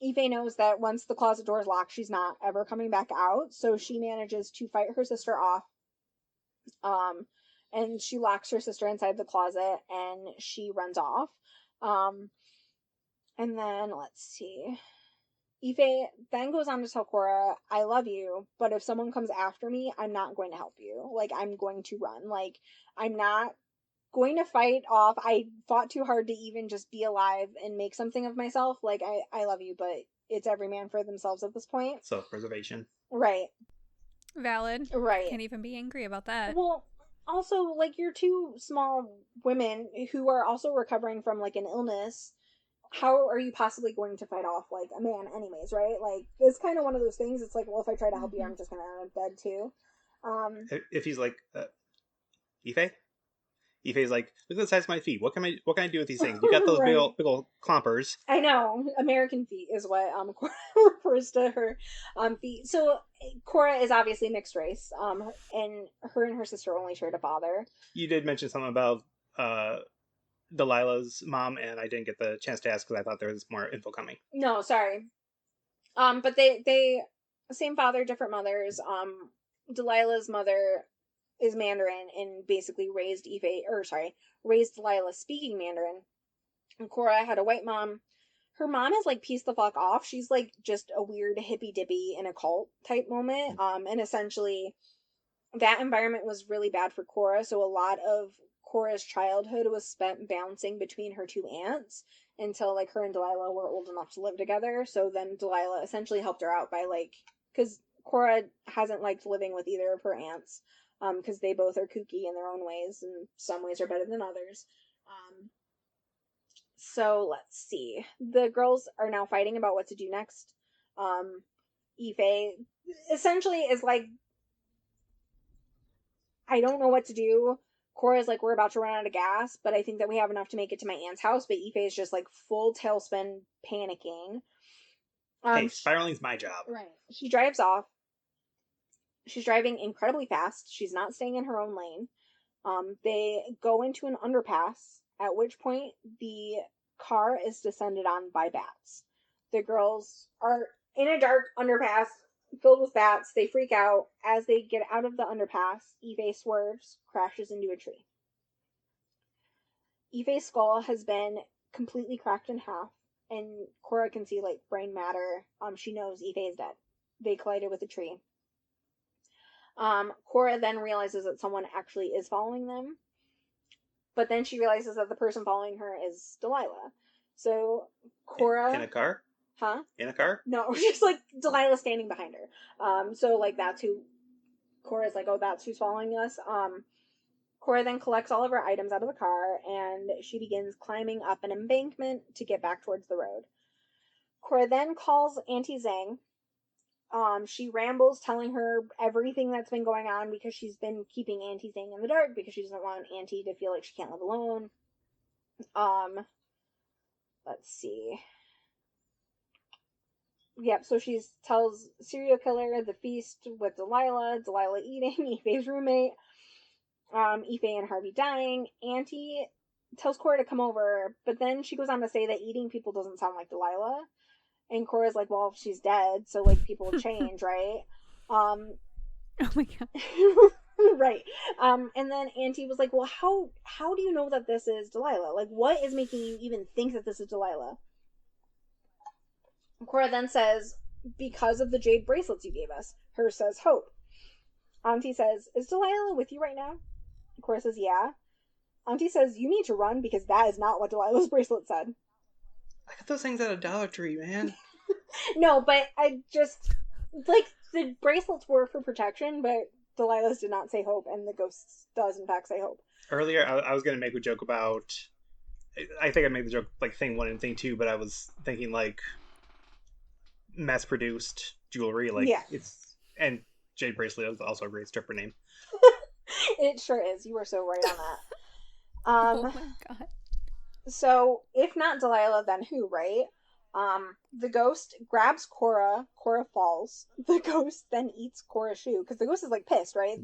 Ife knows that once the closet door is locked, she's not ever coming back out. So she manages to fight her sister off. And she locks her sister inside the closet and she runs off. And then, let's see. Ife then goes on to tell Cora, I love you, but if someone comes after me, I'm not going to help you. Like, I'm going to run. Like, I'm not going to fight off. I fought too hard to even just be alive and make something of myself. Like, I love you, but it's every man for themselves at this point. Self-preservation. Right. Valid. Right. Can't even be angry about that. Well, also, like, you're two small women who are also recovering from, like, an illness. How are you possibly going to fight off, like, a man anyways, right? Like, it's kind of one of those things. It's like, well, if I try to help you, I'm just going to end up dead, too. If he's like, Ife? Ife's like, look at the size of my feet. What can I do with these things? You got those right. big old clompers. I know. American feet is what Cora refers to her feet. So Cora is obviously mixed race. And her sister only shared a father. You did mention something about Delilah's mom, and I didn't get the chance to ask because I thought there was more info coming. No, sorry. But they same father, different mothers. Delilah's mother is Mandarin and basically raised Delilah speaking Mandarin. And Cora had a white mom. Her mom is like pieced the fuck off. She's like just a weird hippy dippy in a cult type moment. And essentially that environment was really bad for Cora, so a lot of Cora's childhood was spent bouncing between her two aunts until, like, her and Delilah were old enough to live together. So then Delilah essentially helped her out by, like, because Cora hasn't liked living with either of her aunts, because they both are kooky in their own ways, and some ways are better than others. So let's see. The girls are now fighting about what to do next. Ife essentially is like, I don't know what to do. Cora's like, we're about to run out of gas, but I think that we have enough to make it to my aunt's house. But Ife is just like full tailspin panicking. Hey, spiraling's my job. Right. She drives off. She's driving incredibly fast. She's not staying in her own lane. They go into an underpass, at which point the car is descended on by bats. The girls are in a dark underpass filled with bats. They freak out. As they get out of the underpass, Ife swerves, crashes into a tree. Ife's skull has been completely cracked in half, and Cora can see, like, brain matter. She knows Ife is dead. They collided with a tree. Cora then realizes that someone actually is following them, but then she realizes that the person following her is Delilah. So Cora... In a car? Huh? In a car? No, just, like, Delilah standing behind her. So, like, that's who... Cora's like, oh, that's who's following us. Cora then collects all of her items out of the car, and she begins climbing up an embankment to get back towards the road. Cora then calls Auntie Zeng. She rambles, telling her everything that's been going on because she's been keeping Auntie Zeng in the dark because she doesn't want Auntie to feel like she can't live alone. Let's see. Yep, so she tells serial killer the feast with Delilah eating, Ife's roommate, Ife and Harvey dying. Auntie tells Cora to come over, but then she goes on to say that eating people doesn't sound like Delilah. And Cora's like, well, she's dead, so, like, people change, right? Oh my god. Right. And then Auntie was like, well, how do you know that this is Delilah? Like, what is making you even think that this is Delilah? Cora then says, because of the jade bracelets you gave us. Hers says Hope. Auntie says, is Delilah with you right now? Cora says, yeah. Auntie says, you need to run because that is not what Delilah's bracelet said. I got those things at a Dollar Tree, man. No, but I just, like, the bracelets were for protection, but Delilah's did not say Hope, and the ghost does, in fact, say Hope. Earlier, I was going to make a joke about, I think I made the joke, like, thing 1 and thing 2, but I was thinking, like, mass-produced jewelry, like, yeah. And Jade Bracelet is also a great stripper name. It sure is. You were so right on that. Oh my god. So, if not Delilah, then who, right? The ghost grabs Cora. Cora falls. The ghost then eats Cora's shoe, because the ghost is, like, pissed, right?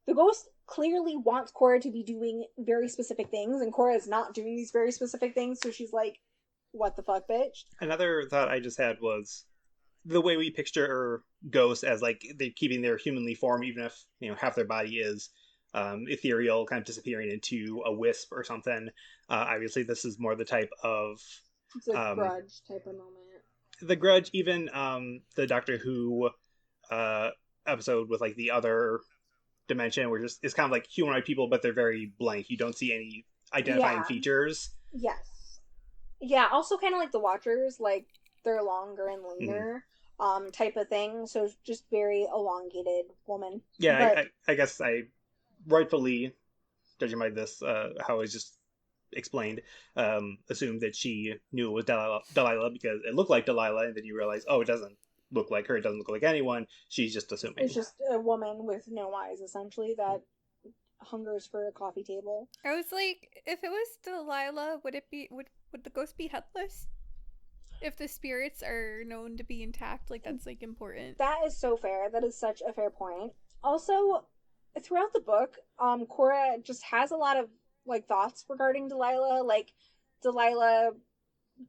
The ghost clearly wants Cora to be doing very specific things, and Cora is not doing these very specific things, so she's like, what the fuck, bitch? Another thought I just had was the way we picture ghosts as, like, they're keeping their humanly form, even if, you know, half their body is ethereal, kind of disappearing into a wisp or something. Obviously, this is more the type of... It's like Grudge type of moment. The Grudge, even the Doctor Who episode with, like, the other dimension, where it's kind of like humanoid people, but they're very blank. You don't see any identifying features. Yes. Yeah, also kind of like the Watchers, like, they're longer and leaner. Type of thing. So just very elongated woman. Yeah, but... I guess I rightfully, judging by this, how it was just explained, assumed that she knew it was Delilah because it looked like Delilah, and then you realize, oh, it doesn't look like her, it doesn't look like anyone. She's just assuming. It's just a woman with no eyes, essentially, that hungers for a coffee table. I was like, if it was Delilah, would the ghost be headless? If the spirits are known to be intact, like, that's, like, important. That is so fair. That is such a fair point. Also, throughout the book, Cora just has a lot of, like, thoughts regarding Delilah. Like, Delilah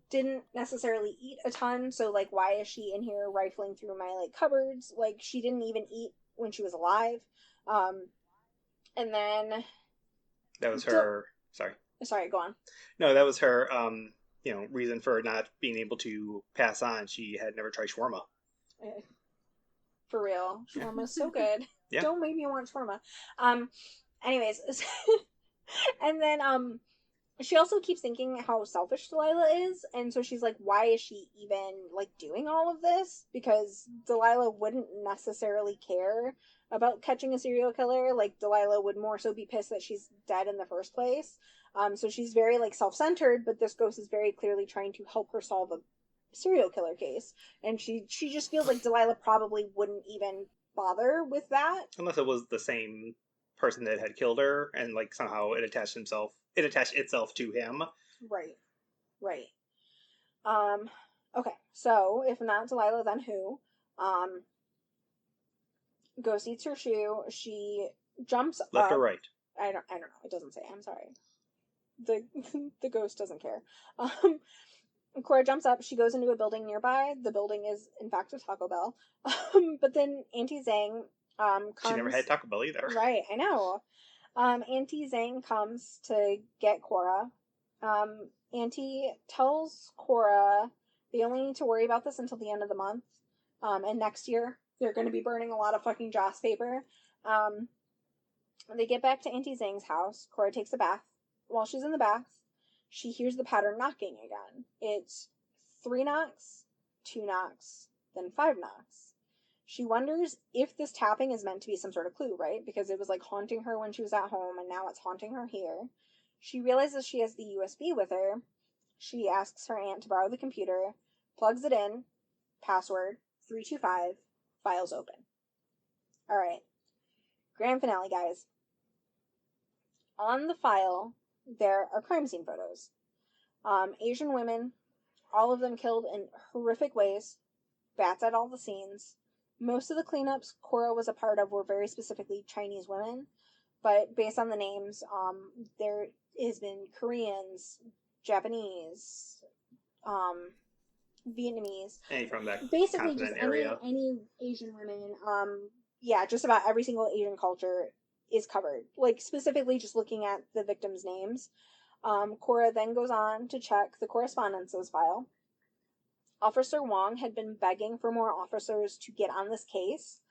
didn't necessarily eat a ton, so, like, why is she in here rifling through my, like, cupboards? Like, she didn't even eat when she was alive. And then... That was her... Sorry, go on. No, that was her, you know, reason for not being able to pass on. She had never tried shawarma. For real. Shawarma's so good. Yeah. Don't make me want shawarma. Anyways, and then she also keeps thinking how selfish Delilah is, and so she's like, why is she even like doing all of this? Because Delilah wouldn't necessarily care about catching a serial killer. Like, Delilah would more so be pissed that she's dead in the first place. So she's very like self-centered, but this ghost is very clearly trying to help her solve a serial killer case, and she just feels like Delilah probably wouldn't even bother with that unless it was the same person that had killed her, and like somehow it attached itself to him. Right. Okay, so if not Delilah, then who? Ghost eats her shoe. She jumps left up. or right? I don't know. It doesn't say. I'm sorry. The ghost doesn't care. Cora jumps up. She goes into a building nearby. The building is, in fact, a Taco Bell. But then Auntie Zeng comes. She never had Taco Bell either. Right, I know. Auntie Zeng comes to get Cora. Auntie tells Cora they only need to worry about this until the end of the month. And next year, they're going to be burning a lot of fucking Joss paper. They get back to Auntie Zeng's house. Cora takes a bath. While she's in the bath, she hears the pattern knocking again. It's 3 knocks, 2 knocks, then 5 knocks. She wonders if this tapping is meant to be some sort of clue, right? Because it was like haunting her when she was at home, and now it's haunting her here. She realizes she has the USB with her. She asks her aunt to borrow the computer, plugs it in, password 325, files open. Alright. Grand finale, guys. On the file, there are crime scene photos. Asian women, all of them killed in horrific ways. Bats at all the scenes. Most of the cleanups Cora was a part of were very specifically Chinese women, but based on the names, there has been Koreans, Japanese, Vietnamese. Any from that basically just area. any Asian women. Yeah, just about every single Asian culture is covered. Like, specifically just looking at the victims' names. Cora then goes on to check the correspondences file. Officer Wong had been begging for more officers to get on this case.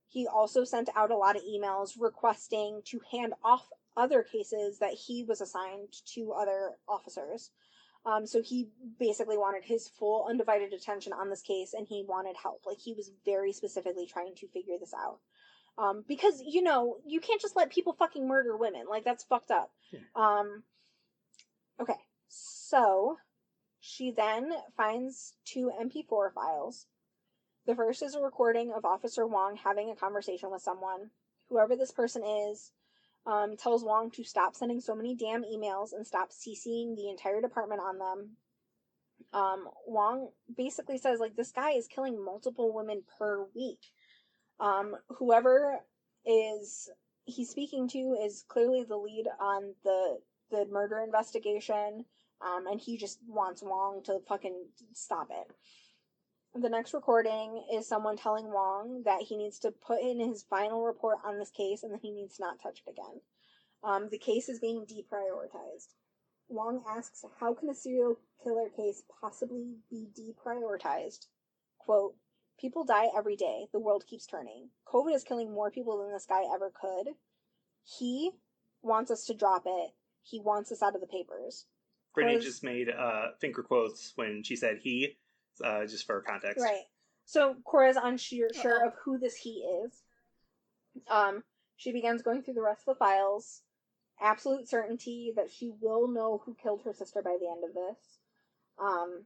He also sent out a lot of emails requesting to hand off other cases that he was assigned to other officers. So he basically wanted his full undivided attention on this case, and he wanted help. Like, he was very specifically trying to figure this out. Because, you know, you can't just let people fucking murder women. Like, that's fucked up. Yeah. Okay, so she then finds 2 MP4 files. The first is a recording of Officer Wong having a conversation with someone. Whoever this person is, tells Wong to stop sending so many damn emails and stop CCing the entire department on them. Wong basically says, like, this guy is killing multiple women per week. Whoever he's speaking to is clearly the lead on the murder investigation, and he just wants Wong to fucking stop it. The next recording is someone telling Wong that he needs to put in his final report on this case and that he needs to not touch it again. The case is being deprioritized. Wong asks, how can a serial killer case possibly be deprioritized? Quote, people die every day. The world keeps turning. COVID is killing more people than this guy ever could. He wants us to drop it. He wants us out of the papers. Brittney just made finger quotes when she said he, just for context. Right. So Cora's unsure of who this he is. She begins going through the rest of the files. Absolute certainty that she will know who killed her sister by the end of this.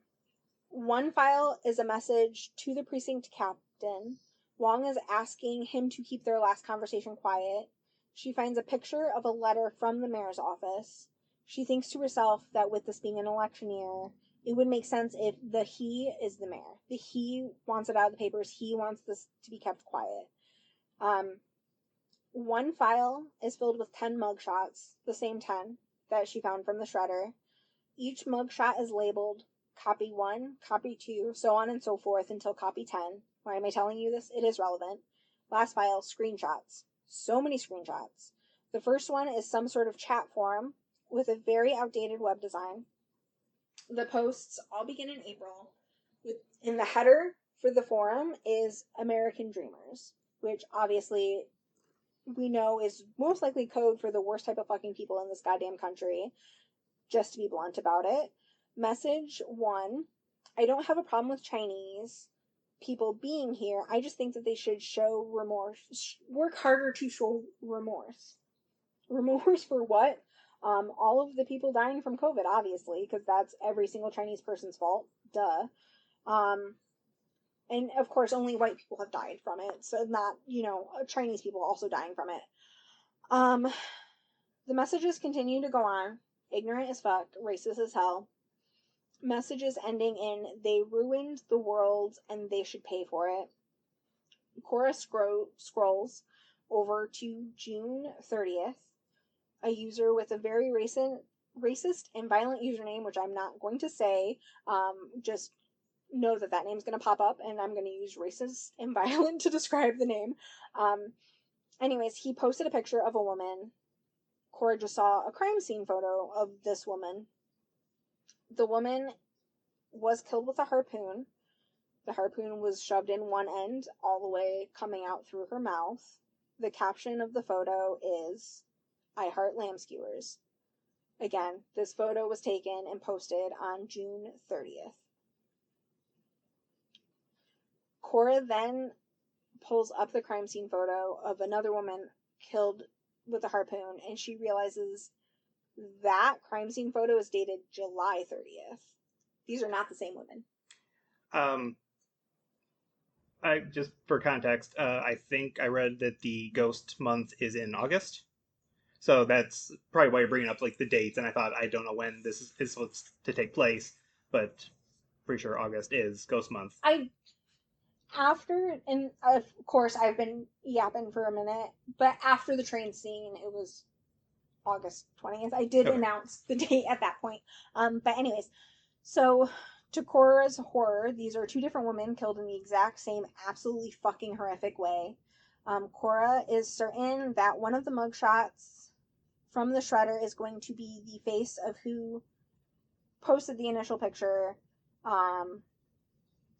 One file is a message to the precinct captain. Wong is asking him to keep their last conversation quiet. She finds a picture of a letter from the mayor's office. She thinks to herself that with this being an election year, it would make sense if the he is the mayor. The he wants it out of the papers. He wants this to be kept quiet. One file is filled with 10 mugshots, the same 10 that she found from the shredder. Each mugshot is labeled copy 1, copy 2, so on and so forth until copy 10. Why am I telling you this? It is relevant. Last file, screenshots. So many screenshots. The first one is some sort of chat forum with a very outdated web design. The posts all begin in April. In the header for the forum is American Dreamers, which obviously we know is most likely code for the worst type of fucking people in this goddamn country, just to be blunt about it. Message 1, I don't have a problem with Chinese people being here. I just think that they should show remorse. Work harder to show remorse. Remorse for what? All of the people dying from COVID, obviously, because that's every single Chinese person's fault. Duh. And of course, only white people have died from it, so not, Chinese people also dying from it. The messages continue to go on. Ignorant as fuck, racist as hell. Messages ending in, they ruined the world and they should pay for it. Cora scrolls over to June 30th. A user with a very racist and violent username, which I'm not going to say, just know that name's going to pop up, and I'm going to use racist and violent to describe the name. Anyways, he posted a picture of a woman. Cora just saw a crime scene photo of this woman. The woman was killed with a harpoon. The harpoon was shoved in one end, all the way coming out through her mouth. The caption of the photo is, I heart lamb skewers. Again, this photo was taken and posted on June 30th. Cora then pulls up the crime scene photo of another woman killed with a harpoon, and she realizes that crime scene photo is dated July 30th. These are not the same women. I just for context, I think I read that the ghost month is in August. So that's probably why you're bringing up like the dates, and I thought, I don't know when this is supposed to take place, but pretty sure August is ghost month. And of course I've been yapping for a minute, but after the train scene, it was August 20th. I did announce the date at that point. But anyways, so to Cora's horror, these are two different women killed in the exact same absolutely fucking horrific way. Cora is certain that one of the mugshots from the shredder is going to be the face of who posted the initial picture.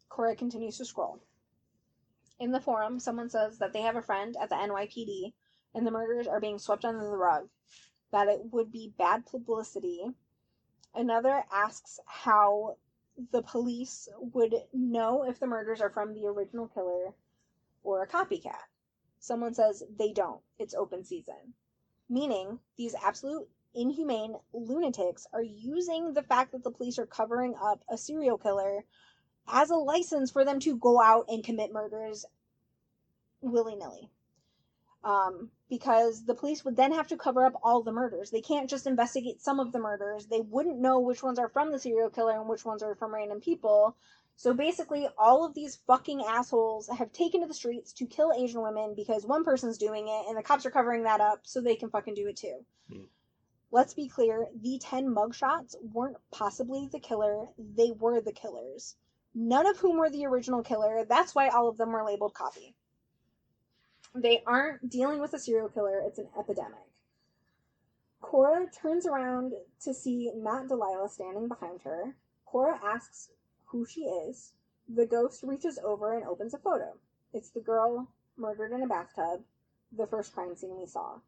Cora continues to scroll. In the forum, someone says that they have a friend at the NYPD and the murders are being swept under the rug, that it would be bad publicity. Another asks how the police would know if the murders are from the original killer or a copycat. Someone says they don't. It's open season. Meaning, these absolute inhumane lunatics are using the fact that the police are covering up a serial killer as a license for them to go out and commit murders willy-nilly. Because the police would then have to cover up all the murders. They can't just investigate some of the murders. They wouldn't know which ones are from the serial killer and which ones are from random people. So basically, all of these fucking assholes have taken to the streets to kill Asian women because one person's doing it and the cops are covering that up so they can fucking do it too. Let's be clear, the 10 mugshots weren't possibly the killer. They were the killers. None of whom were the original killer. That's why all of them were labeled copy. They aren't dealing with a serial killer. It's an epidemic. Cora turns around to see not Delilah standing behind her. Cora asks who she is. The ghost reaches over and opens a photo. It's the girl murdered in a bathtub, the first crime scene we saw.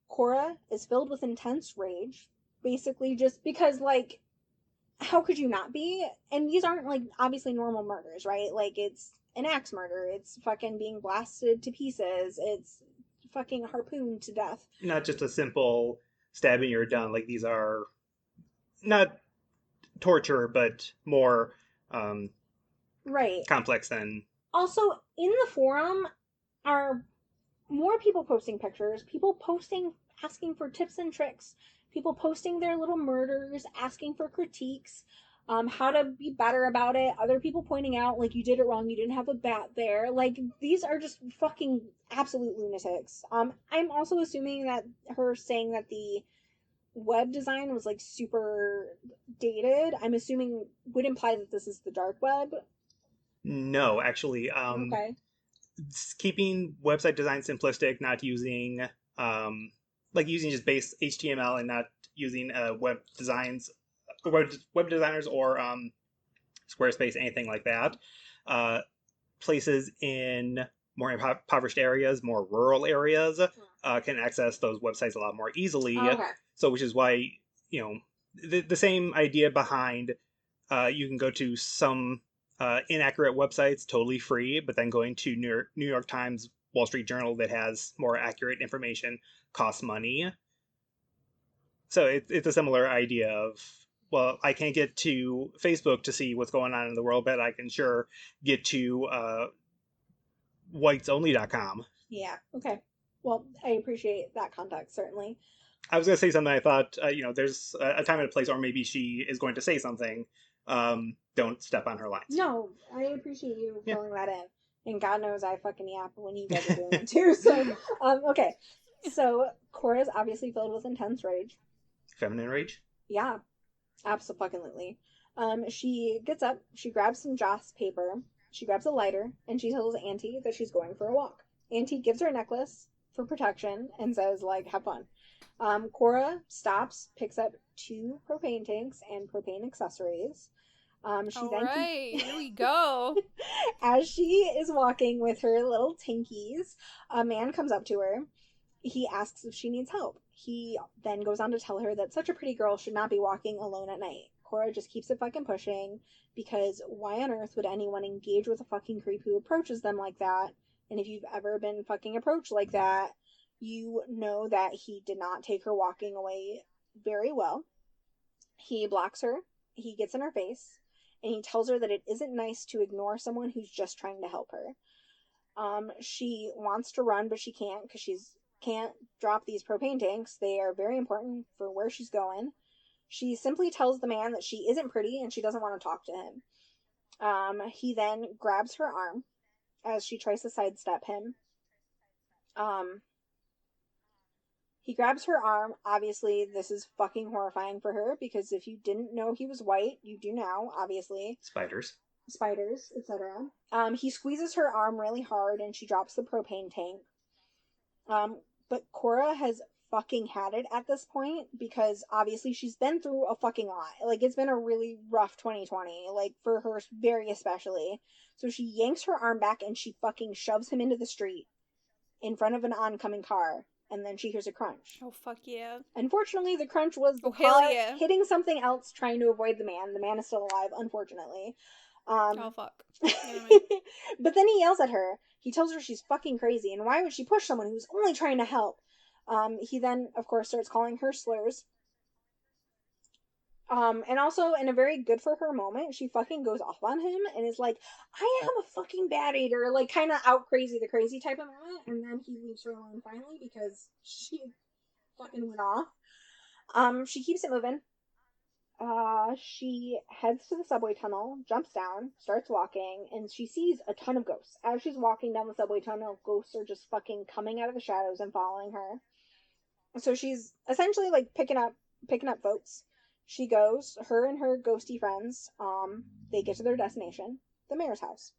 Cora is filled with intense rage, basically just because, like, how could you not be? And these aren't, like, obviously normal murders, right? Like, it's an axe murder. It's fucking being blasted to pieces. It's fucking harpooned to death. Not just a simple stabbing, you're done. Like, these are not torture, but more right, complex than... Also, in the forum are more people posting pictures, people posting, asking for tips and tricks, people posting their little murders, asking for critiques, how to be better about it, other people pointing out, like, you did it wrong, you didn't have a bat there. Like, these are just fucking absolute lunatics. I'm also assuming that her saying that the web design was, like, super dated, I'm assuming would imply that this is the dark web. No, actually, okay. Keeping website design simplistic, not using, like, using just base HTML and not using web designers or Squarespace, anything like that. Places in more impoverished areas, more rural areas, can access those websites a lot more easily. Oh, okay. So, which is why, the same idea behind you can go to some inaccurate websites totally free, but then going to New York Times, Wall Street Journal that has more accurate information costs money. So it's a similar idea of, well, I can't get to Facebook to see what's going on in the world, but I can sure get to whitesonly.com. Yeah, okay. Well, I appreciate that context, certainly. I was going to say something. I thought, there's a time and a place, or maybe she is going to say something. Don't step on her lines. No, I appreciate you filling that in. And God knows I fucking yap when you guys are doing it too. So, okay. So, Cora's obviously filled with intense rage. Feminine rage? Yeah, absolutely. She gets up, she grabs some Joss paper, she grabs a lighter, and she tells Auntie that she's going for a walk. Auntie gives her a necklace for protection and says, like, have fun. Cora stops, picks up 2 propane tanks and propane accessories. Here we go. As she is walking with her little tankies, a man comes up to her. He asks if she needs help. He then goes on to tell her that such a pretty girl should not be walking alone at night. Cora just keeps it fucking pushing, because why on earth would anyone engage with a fucking creep who approaches them like that? And if you've ever been fucking approached like that, you know that he did not take her walking away very well. He blocks her, he gets in her face, and he tells her that it isn't nice to ignore someone who's just trying to help her. She wants to run, but she can't, because she's can't drop these propane tanks. They are very important for where she's going. She simply tells the man that she isn't pretty and she doesn't want to talk to him. He then grabs her arm as she tries to sidestep him. He grabs her arm. Obviously, this is fucking horrifying for her, because if you didn't know he was white, you do now, obviously. Spiders, etc. He squeezes her arm really hard and she drops the propane tank. But Cora has fucking had it at this point, because obviously she's been through a fucking lot. Like, it's been a really rough 2020, like, for her very especially. So she yanks her arm back and she fucking shoves him into the street in front of an oncoming car, and then she hears a crunch. Oh, fuck yeah. Unfortunately, the crunch was the car hitting something else trying to avoid the man. The man is still alive, unfortunately. Oh, fuck. But then he yells at her. He tells her she's fucking crazy, and why would she push someone who's only trying to help? He then, of course, starts calling her slurs. And also, in a very good for her moment, she fucking goes off on him and is like, I am a fucking bad eater, like, kind of out crazy, the crazy type of moment, and then he leaves her alone finally, because she fucking went off. She keeps it moving. She heads to the subway tunnel, jumps down, starts walking, and she sees a ton of ghosts. As she's walking down the subway tunnel, ghosts are just fucking coming out of the shadows and following her. So she's essentially, like, picking up votes. She goes, her and her ghosty friends, they get to their destination, the mayor's house.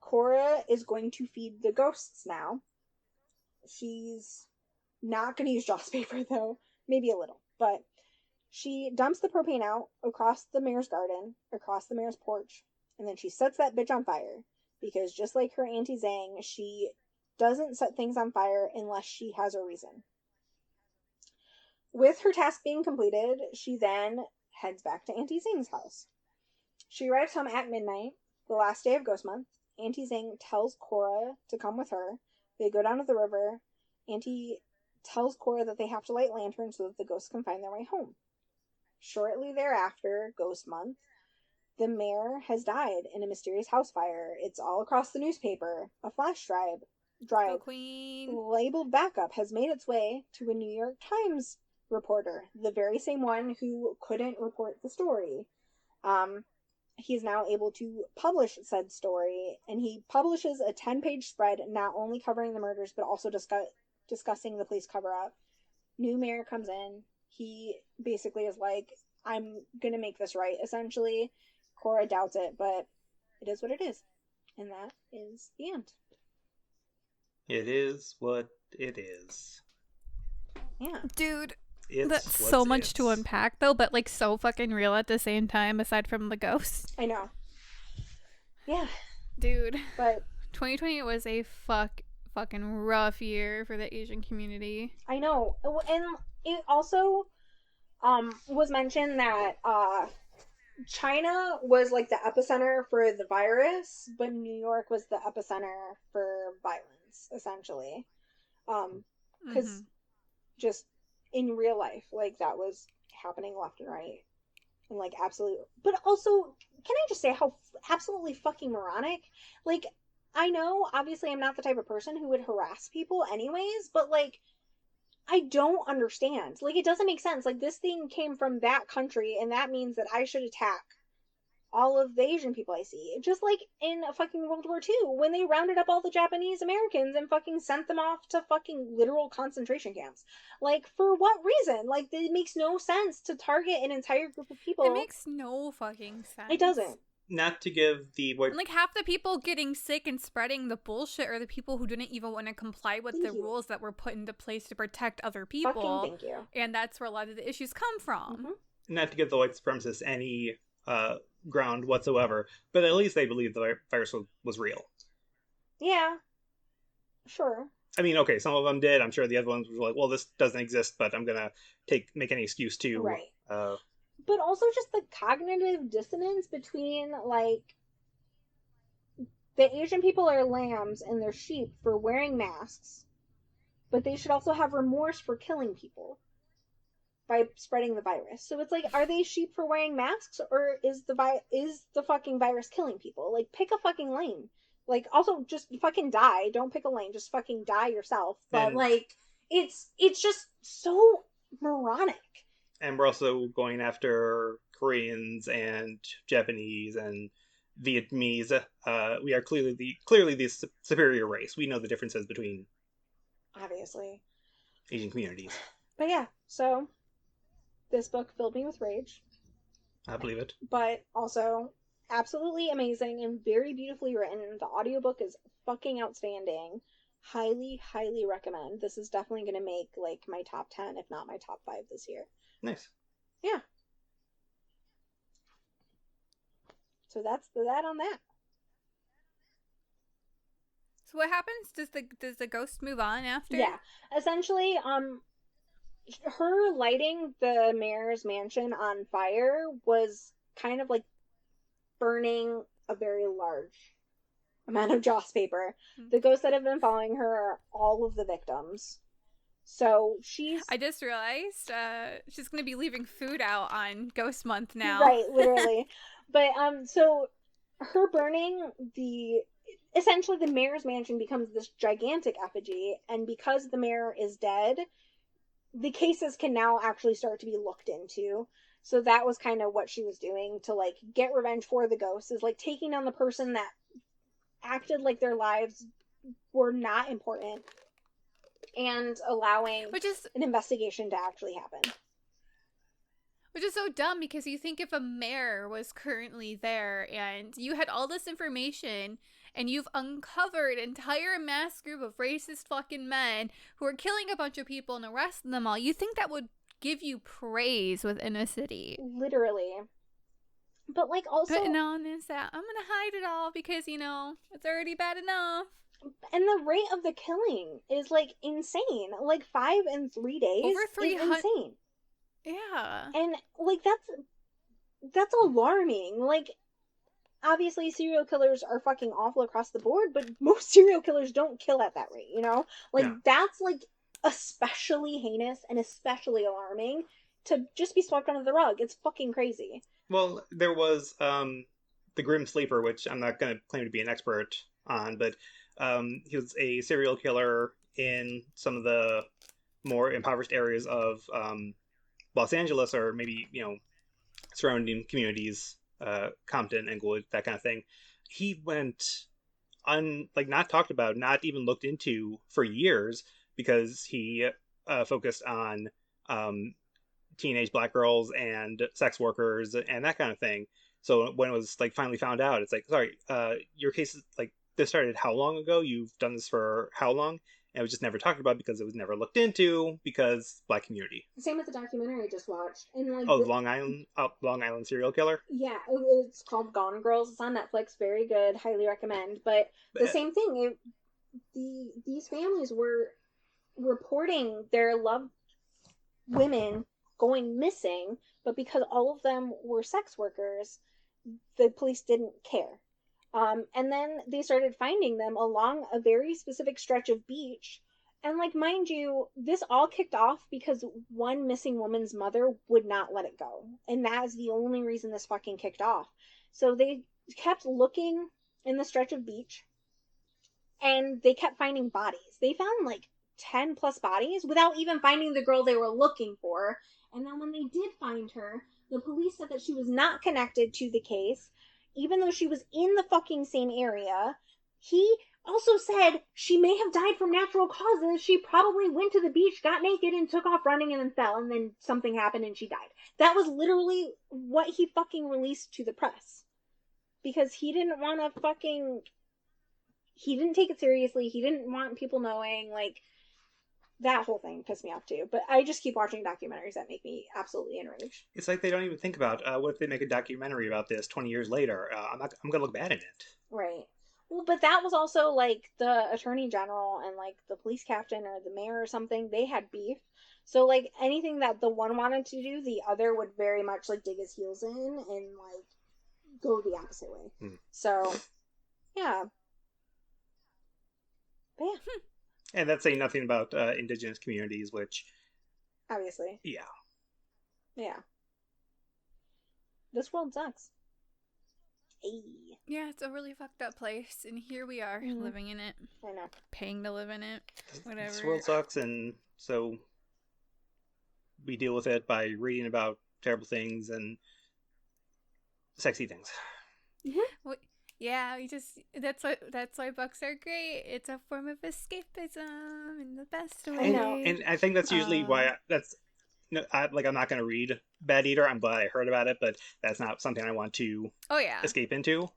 Cora is going to feed the ghosts now. She's not going to use Joss paper, though. Maybe a little, but she dumps the propane out across the mayor's garden, across the mayor's porch, and then she sets that bitch on fire, because just like her Auntie Zeng, she doesn't set things on fire unless she has a reason. With her task being completed, she then heads back to Auntie Zeng's house. She arrives home at midnight, the last day of Ghost Month. Auntie Zeng tells Cora to come with her. They go down to the river. Auntie tells Cora that they have to light lanterns so that the ghosts can find their way home. Shortly thereafter, Ghost Month, the mayor has died in a mysterious house fire. It's all across the newspaper. A flash drive Go Queen. labeled backup has made its way to a New York Times reporter, the very same one who couldn't report the story. He's now able to publish said story, and he publishes a 10-page spread not only covering the murders but also discussing the police cover-up. New mayor comes in. He basically is like, I'm gonna make this right, essentially. Cora doubts it, but it is what it is. And that is the end. It is what it is. Yeah. Dude, It's that's so much to unpack, though, but, like, so fucking real at the same time, aside from the ghosts. I know. Yeah. Dude. But 2020 was a fucking rough year for the Asian community. I know. And it also was mentioned that China was like the epicenter for the virus, but New York was the epicenter for violence, essentially. Because just in real life, like, that was happening left and right. And, like, absolutely. But also, can I just say how absolutely fucking moronic? Like, I know, obviously, I'm not the type of person who would harass people anyways, but, like, I don't understand. Like, it doesn't make sense. Like, this thing came from that country, and that means that I should attack all of the Asian people I see. Just like in fucking World War II, when they rounded up all the Japanese Americans and fucking sent them off to fucking literal concentration camps. Like, for what reason? Like, it makes no sense to target an entire group of people. It makes no fucking sense. It doesn't. Not to give the... And, like, half the people getting sick and spreading the bullshit are the people who didn't even want to comply with the rules that were put into place to protect other people. Fucking thank you. And that's where a lot of the issues come from. Not to give the white supremacists any ground whatsoever, but at least they believe the virus was real. Yeah. Sure. I mean, okay, some of them did. I'm sure the other ones were like, well, this doesn't exist, but I'm gonna make any excuse to... Right. But also just the cognitive dissonance between, like, the Asian people are lambs and they're sheep for wearing masks, but they should also have remorse for killing people by spreading the virus. So it's like, are they sheep for wearing masks, or is the fucking virus killing people? Like, pick a fucking lane. Like, also, just fucking die. Don't pick a lane. Just fucking die yourself. But, like, it's just so moronic. And we're also going after Koreans and Japanese and Vietnamese. We are clearly the superior race. We know the differences between, obviously, Asian communities. But yeah, so this book filled me with rage. I believe it. But also absolutely amazing and very beautifully written. The audiobook is fucking outstanding. Highly, highly recommend. This is definitely going to make, like, my top 10, if not my top 5 this year. Nice. Yeah. So that's that on that. So what happens? Does the ghost move on after? Yeah. Essentially, her lighting the mayor's mansion on fire was kind of like burning a very large amount of joss paper. The ghosts that have been following her are all of the victims. So I just realized she's going to be leaving food out on Ghost Month now. Right, literally. But so her burning essentially the mayor's mansion becomes this gigantic effigy, and because the mayor is dead, the cases can now actually start to be looked into. So that was kind of what she was doing to, like, get revenge for the ghosts, is, like, taking down the person that acted like their lives were not important and allowing an investigation to actually happen. Which is so dumb, because you think if a mayor was currently there and you had all this information and you've uncovered an entire mass group of racist fucking men who are killing a bunch of people and arresting them all, you think that would give you praise within a city. Literally. But, like, also... But no, it's that I'm gonna hide it all because, it's already bad enough. And the rate of the killing is, like, insane. Like, 5 in 3 days over 300 is insane. Yeah. And, like, that's alarming. Like, obviously serial killers are fucking awful across the board, but most serial killers don't kill at that rate, Like, that's, like, especially heinous and especially alarming to just be swept under the rug. It's fucking crazy. Well, there was the Grim Sleeper, which I'm not going to claim to be an expert on, but he was a serial killer in some of the more impoverished areas of Los Angeles, or maybe, surrounding communities, Compton, Inglewood, that kind of thing. He went not talked about, not even looked into for years, because he focused on teenage black girls and sex workers and that kind of thing. So when it was, like, finally found out, it's like, sorry, your case is, like, this started how long ago? You've done this for how long? And it was just never talked about because it was never looked into because Black community. Same with the documentary I just watched. And like Long Island serial killer? Yeah, it's called Gone Girls. It's on Netflix. Very good. Highly recommend. But the same thing. These families were reporting their loved women going missing, but because all of them were sex workers, the police didn't care. And then they started finding them along a very specific stretch of beach. And, like, mind you, this all kicked off because one missing woman's mother would not let it go. And that is the only reason this fucking kicked off. So they kept looking in the stretch of beach, and they kept finding bodies. They found, like, 10 plus bodies without even finding the girl they were looking for. And then when they did find her, the police said that she was not connected to the case, even though she was in the fucking same area. He also said she may have died from natural causes. She probably went to the beach, got naked, and took off running and then fell, and then something happened and she died. That was literally what he fucking released to the press. Because he didn't want to fucking... He didn't take it seriously. He didn't want people knowing, like... That whole thing pissed me off too. But I just keep watching documentaries that make me absolutely enraged. It's like they don't even think about, what if they make a documentary about this 20 years later? I'm going to look bad in it. Right. Well, but that was also, like, the attorney general and, like, the police captain or the mayor or something. They had beef. So, like, anything that the one wanted to do, the other would very much, like, dig his heels in and, like, go the opposite way. So, yeah. But yeah. And that's saying nothing about indigenous communities, which... Obviously. Yeah. Yeah. This world sucks. Hey. Yeah, it's a really fucked up place, and here we are, living in it. I know. Paying to live in it. Whatever. This world sucks, and so we deal with it by reading about terrible things and sexy things. Mm-hmm. Yeah, that's why books are great. It's a form of escapism in the best way. And I think that's usually why I'm not going to read Bad Eater. I'm glad I heard about it, but that's not something I want to escape into.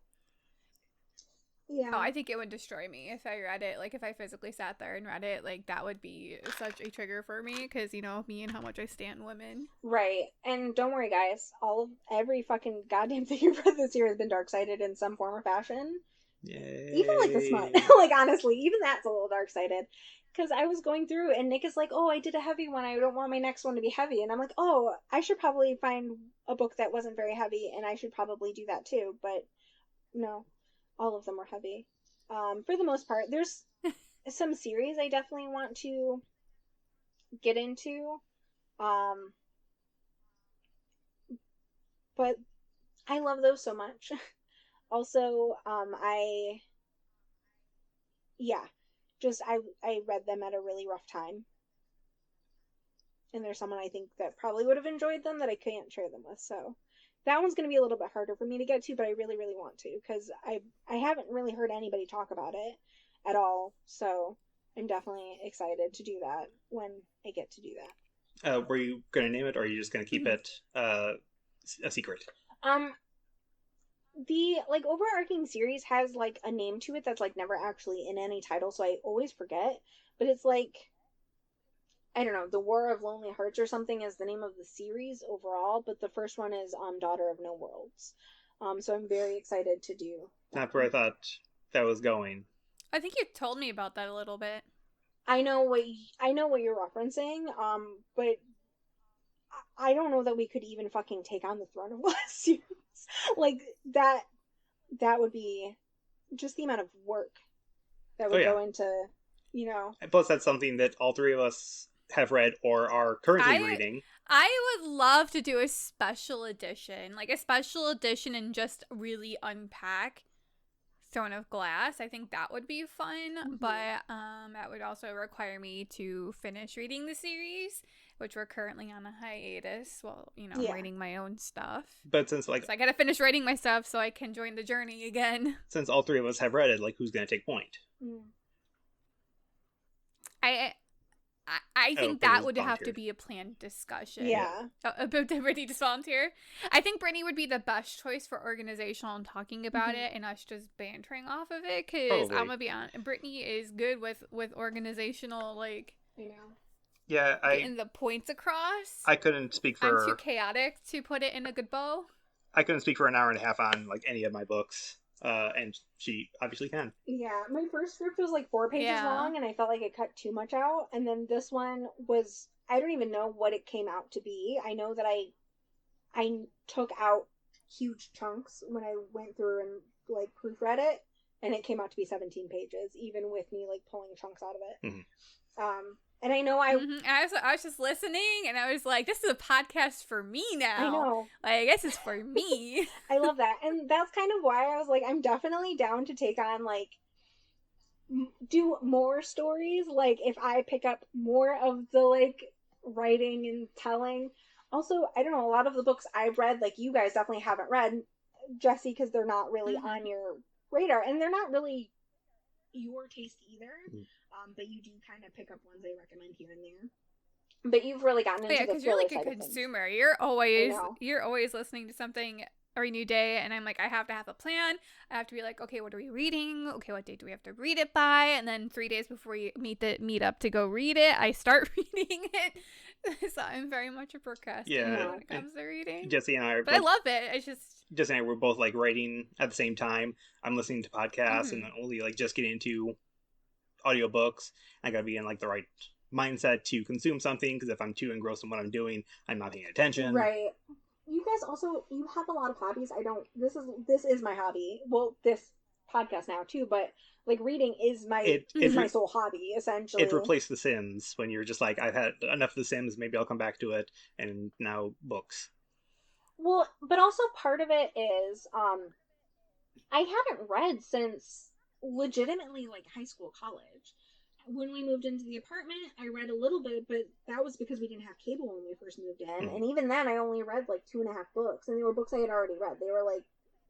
Yeah. Oh, I think it would destroy me if I read it. Like, if I physically sat there and read it, like, that would be such a trigger for me, because, you know, me and how much I stand women. Right. And don't worry, guys. Every fucking goddamn thing you've read this year has been dark-sided in some form or fashion. Yay. Even, like, the smut. Like, honestly, even that's a little dark-sided. Because I was going through, and Nick is like, oh, I did a heavy one. I don't want my next one to be heavy. And I'm like, oh, I should probably find a book that wasn't very heavy, and I should probably do that, too. But, no. All of them were heavy. For the most part, there's some series I definitely want to get into. But I love those so much. Also, I read them at a really rough time. And there's someone I think that probably would have enjoyed them that I can't share them with, so... That one's going to be a little bit harder for me to get to, but I really, really want to, because I haven't really heard anybody talk about it at all, so I'm definitely excited to do that when I get to do that. Were you going to name it, or are you just going to keep it a secret? The, like, overarching series has, like, a name to it that's, like, never actually in any title, so I always forget, but it's, like... I don't know, The War of Lonely Hearts or something is the name of the series overall, but the first one is Daughter of No Worlds. So I'm very excited to do that. Not where I thought that was going. I think you told me about that a little bit. I know what you're referencing, but I don't know that we could even fucking take on the Throne of Glass series. Like, that would be just the amount of work that would go into, you know. And plus, that's something that all three of us have read or are currently reading. I would love to do a special edition, and just really unpack Throne of Glass. I think that would be fun, but that would also require me to finish reading the series, which we're currently on a hiatus. Well, you know, I'm writing my own stuff. But since, so I gotta finish writing my stuff so I can join the journey again. Since all three of us have read it, like, who's gonna take point? I think that would have to be a planned discussion. Yeah. About Brittney just volunteer. I think Brittney would be the best choice for organizational and talking about it and us just bantering off of it. Because I'm going to be honest, Brittney is good with organizational, like, I know. Yeah, getting the points across. I couldn't speak for... I'm too chaotic to put it in a good bow. I couldn't speak for an hour and a half on, like, any of my books. And she obviously can. Yeah, my first script was like 4 pages long, and I felt like it cut too much out. And then this one was, I don't even know what it came out to be. I know that I took out huge chunks when I went through and like proofread it, and it came out to be 17 pages, even with me like pulling chunks out of it. Mm-hmm. And I know I was just listening, and I was like, this is a podcast for me now. I know. Like, I guess it's for me. I love that. And that's kind of why I was like, I'm definitely down to take on, like, do more stories. Like, if I pick up more of the, like, writing and telling. Also, I don't know, a lot of the books I've read, like, you guys definitely haven't read, Jessy, because they're not really on your radar. And they're not really your taste either. But you do kind of pick up ones they recommend here and there. But you've really gotten into the because you're like a consumer. You're always listening to something every new day, and I'm like, I have to have a plan. I have to be like, okay, what are we reading? Okay, what date do we have to read it by? And then 3 days before you meet up to go read it, I start reading it. So I'm very much a procrastinator when it comes to reading. Jessy and I are, but I love it. It's just Jessy and I were both like writing at the same time. I'm listening to podcasts and only like just getting into audiobooks. I gotta be in like the right mindset to consume something, because if I'm too engrossed in what I'm doing, I'm not paying attention. Right. You guys also, you have a lot of hobbies. This is my hobby. Well, this podcast now too, but like reading is my my sole hobby, essentially. It replaced The Sims when you're just like, I've had enough of The Sims, maybe I'll come back to it, and now books. Well, but also part of it is I haven't read since legitimately like high school, college. When we moved into the apartment, I read a little bit, but that was because we didn't have cable when we first moved in. And even then, I only read like 2.5 books, and they were books I had already read. They were like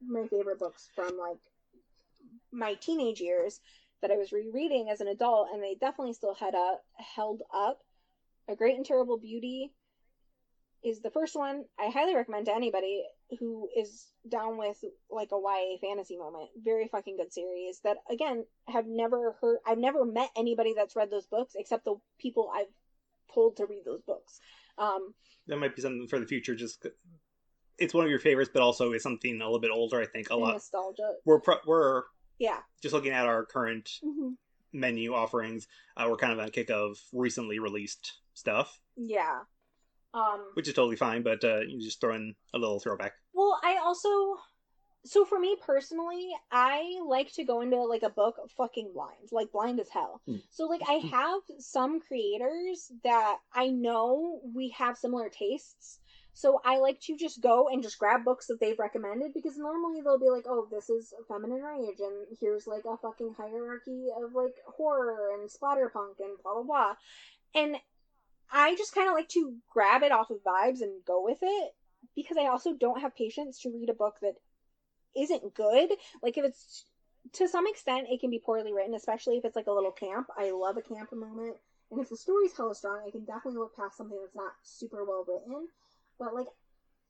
my favorite books from like my teenage years that I was rereading as an adult, and they definitely still held up. A Great and Terrible Beauty is the first one. I highly recommend to anybody who is down with like a YA fantasy moment. Very fucking good series that, again, I've never met anybody that's read those books except the people I've told to read those books. That might be something for the future. Just, it's one of your favorites, but also is something a little bit older, I think. A lot nostalgia. We're yeah, just looking at our current menu offerings. We're kind of on a kick of recently released stuff. Yeah. Which is totally fine, but you just throw in a little throwback. Well, so for me personally, I like to go into like a book fucking blind, like blind as hell. So like I have some creators that I know we have similar tastes. So I like to just go and just grab books that they've recommended, because normally they'll be like, oh, this is feminine rage, and here's like a fucking hierarchy of like horror and splatterpunk and blah blah blah. And I just kind of like to grab it off of vibes and go with it, because I also don't have patience to read a book that isn't good. Like, if it's, to some extent, it can be poorly written, especially if it's like a little camp. I love a camp moment. And if the story's hella strong, I can definitely look past something that's not super well written. But, like,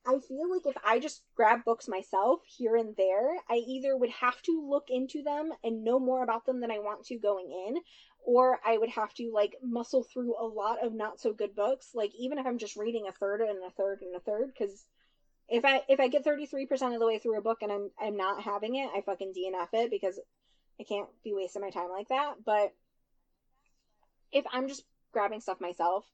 I feel like if I just grab books myself here and there, I either would have to look into them and know more about them than I want to going in, or I would have to like muscle through a lot of not so good books. Like, even if I'm just reading a third and a third and a third, because if I get 33% of the way through a book and I'm not having it, I fucking DNF it, because I can't be wasting my time like that. But if I'm just grabbing stuff myself,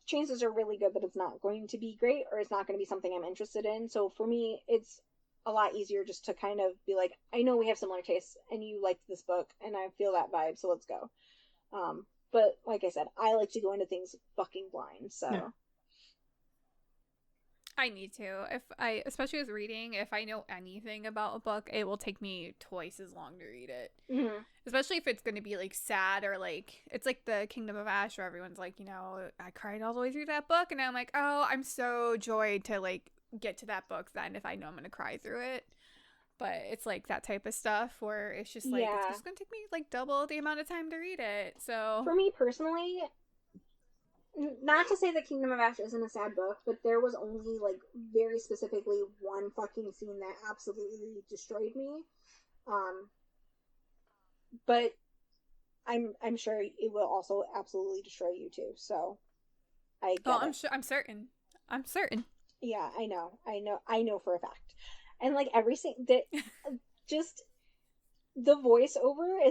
chances are really good that it's not going to be great, or it's not going to be something I'm interested in. So for me, it's a lot easier just to kind of be like, I know we have similar tastes and you liked this book and I feel that vibe, so let's go. But like I said, I like to go into things fucking blind, so yeah. I need to. Especially with reading, if I know anything about a book, it will take me twice as long to read it. Especially if it's going to be like sad, or like it's like the Kingdom of Ash, where everyone's like, you know, I cried all the way through that book, and I'm like, oh, I'm so joyed to like get to that book then if I know I'm going to cry through it. But it's like that type of stuff where it's just like, it's just going to take me like double the amount of time to read it. So for me personally, not to say that Kingdom of Ash isn't a sad book, but there was only, like, very specifically one fucking scene that absolutely destroyed me. But I'm sure it will also absolutely destroy you too. So I get I'm sure. I'm certain. Yeah, I know for a fact. And like everything that just the voiceover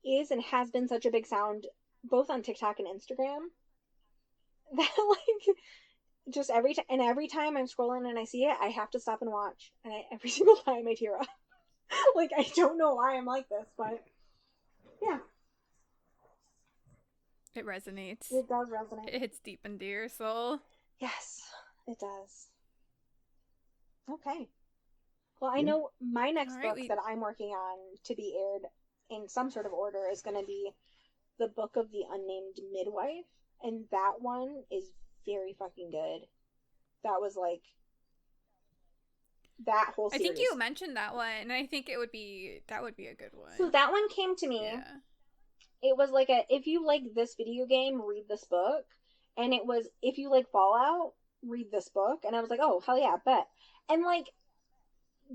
is and has been such a big sound both on TikTok and Instagram that like just every time I'm scrolling and I see it, I have to stop and watch, and every single time I tear up. Like, I don't know why I'm like this, but yeah. It resonates. It does resonate. It hits deep into your soul. Yes, it does. Okay. Well, I know my next book that I'm working on to be aired in some sort of order is going to be The Book of the Unnamed Midwife, and that one is very fucking good. That was like that whole series. I think you mentioned that one, and I think that would be a good one. So that one came to me. Yeah. It was like if you like this video game, read this book. And it was, if you like Fallout, read this book. And I was like, oh, hell yeah, bet. And like,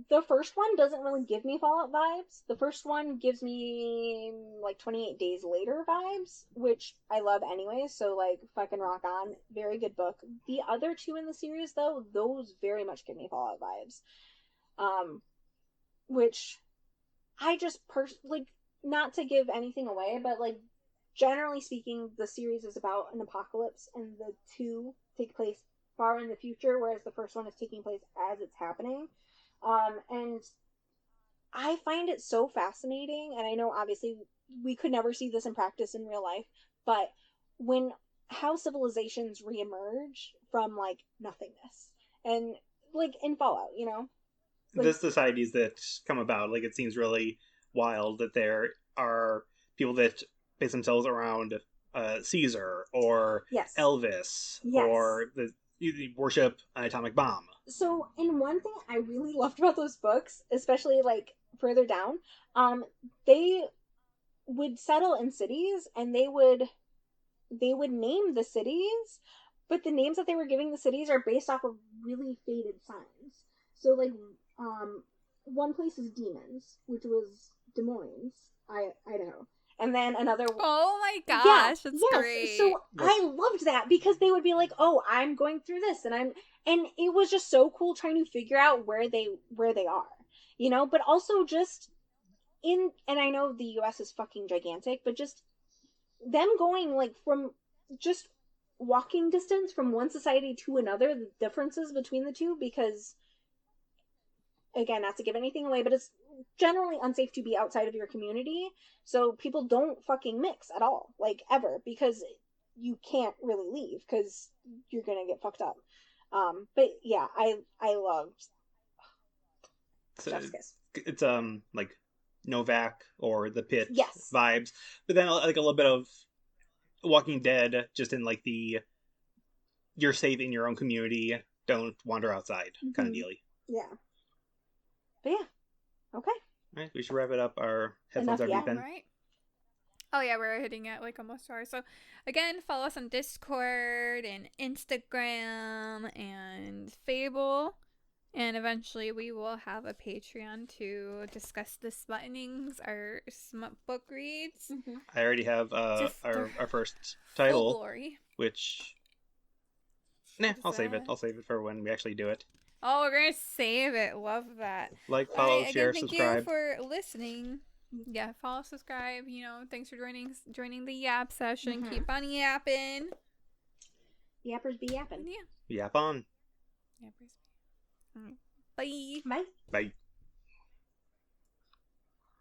the first one doesn't really give me Fallout vibes. The first one gives me like 28 Days Later vibes, which I love anyway. So like, fucking rock on. Very good book. The other two in the series, though, those very much give me Fallout vibes. Which I just like, not to give anything away, but like, generally speaking, the series is about an apocalypse, and the two take place far in the future, whereas the first one is taking place as it's happening. And I find it so fascinating, and I know obviously we could never see this in practice in real life, but how civilizations reemerge from like nothingness, and like in Fallout, you know, like, the societies that come about, like, it seems really wild that there are people that base themselves around Caesar or Elvis or the worship an atomic bomb. So, and one thing I really loved about those books, especially like further down, they would settle in cities, and they would name the cities, but the names that they were giving the cities are based off of really faded signs. So like, one place is Demons, which was Des Moines, Idaho. And then another... Oh my gosh, that's great. So I loved that, because they would be like, oh, I'm going through this, and it was just so cool trying to figure out where they are, you know, but also just and I know the US is fucking gigantic, but just them going like from just walking distance from one society to another, the differences between the two, because again, not to give anything away, but it's generally unsafe to be outside of your community, so people don't fucking mix at all, like ever, because you can't really leave because you're gonna get fucked up. But yeah, I loved Jessica's. It's like Novak or The Pit vibes, but then like a little bit of Walking Dead, just in like the you're safe in your own community, don't wander outside kind of dealy. Yeah. But yeah, okay. All right, we should wrap it up. Our headphones are beeping. Right. Oh yeah, we're hitting at like almost 2 hours. So again, follow us on Discord and Instagram and Fable, and eventually we will have a Patreon to discuss the smuttenings, our smut book reads. Mm-hmm. I already have our first title, which I'll save it. I'll save it for when we actually do it. Oh, we're gonna save it. Love that. Like, follow, share, subscribe. Thank you for listening. Yeah, follow, subscribe. You know, thanks for joining the yap session. Mm-hmm. Keep on yapping. Yappers be yapping. Yeah. Yap on. Yappers. All right. Bye. Bye. Bye.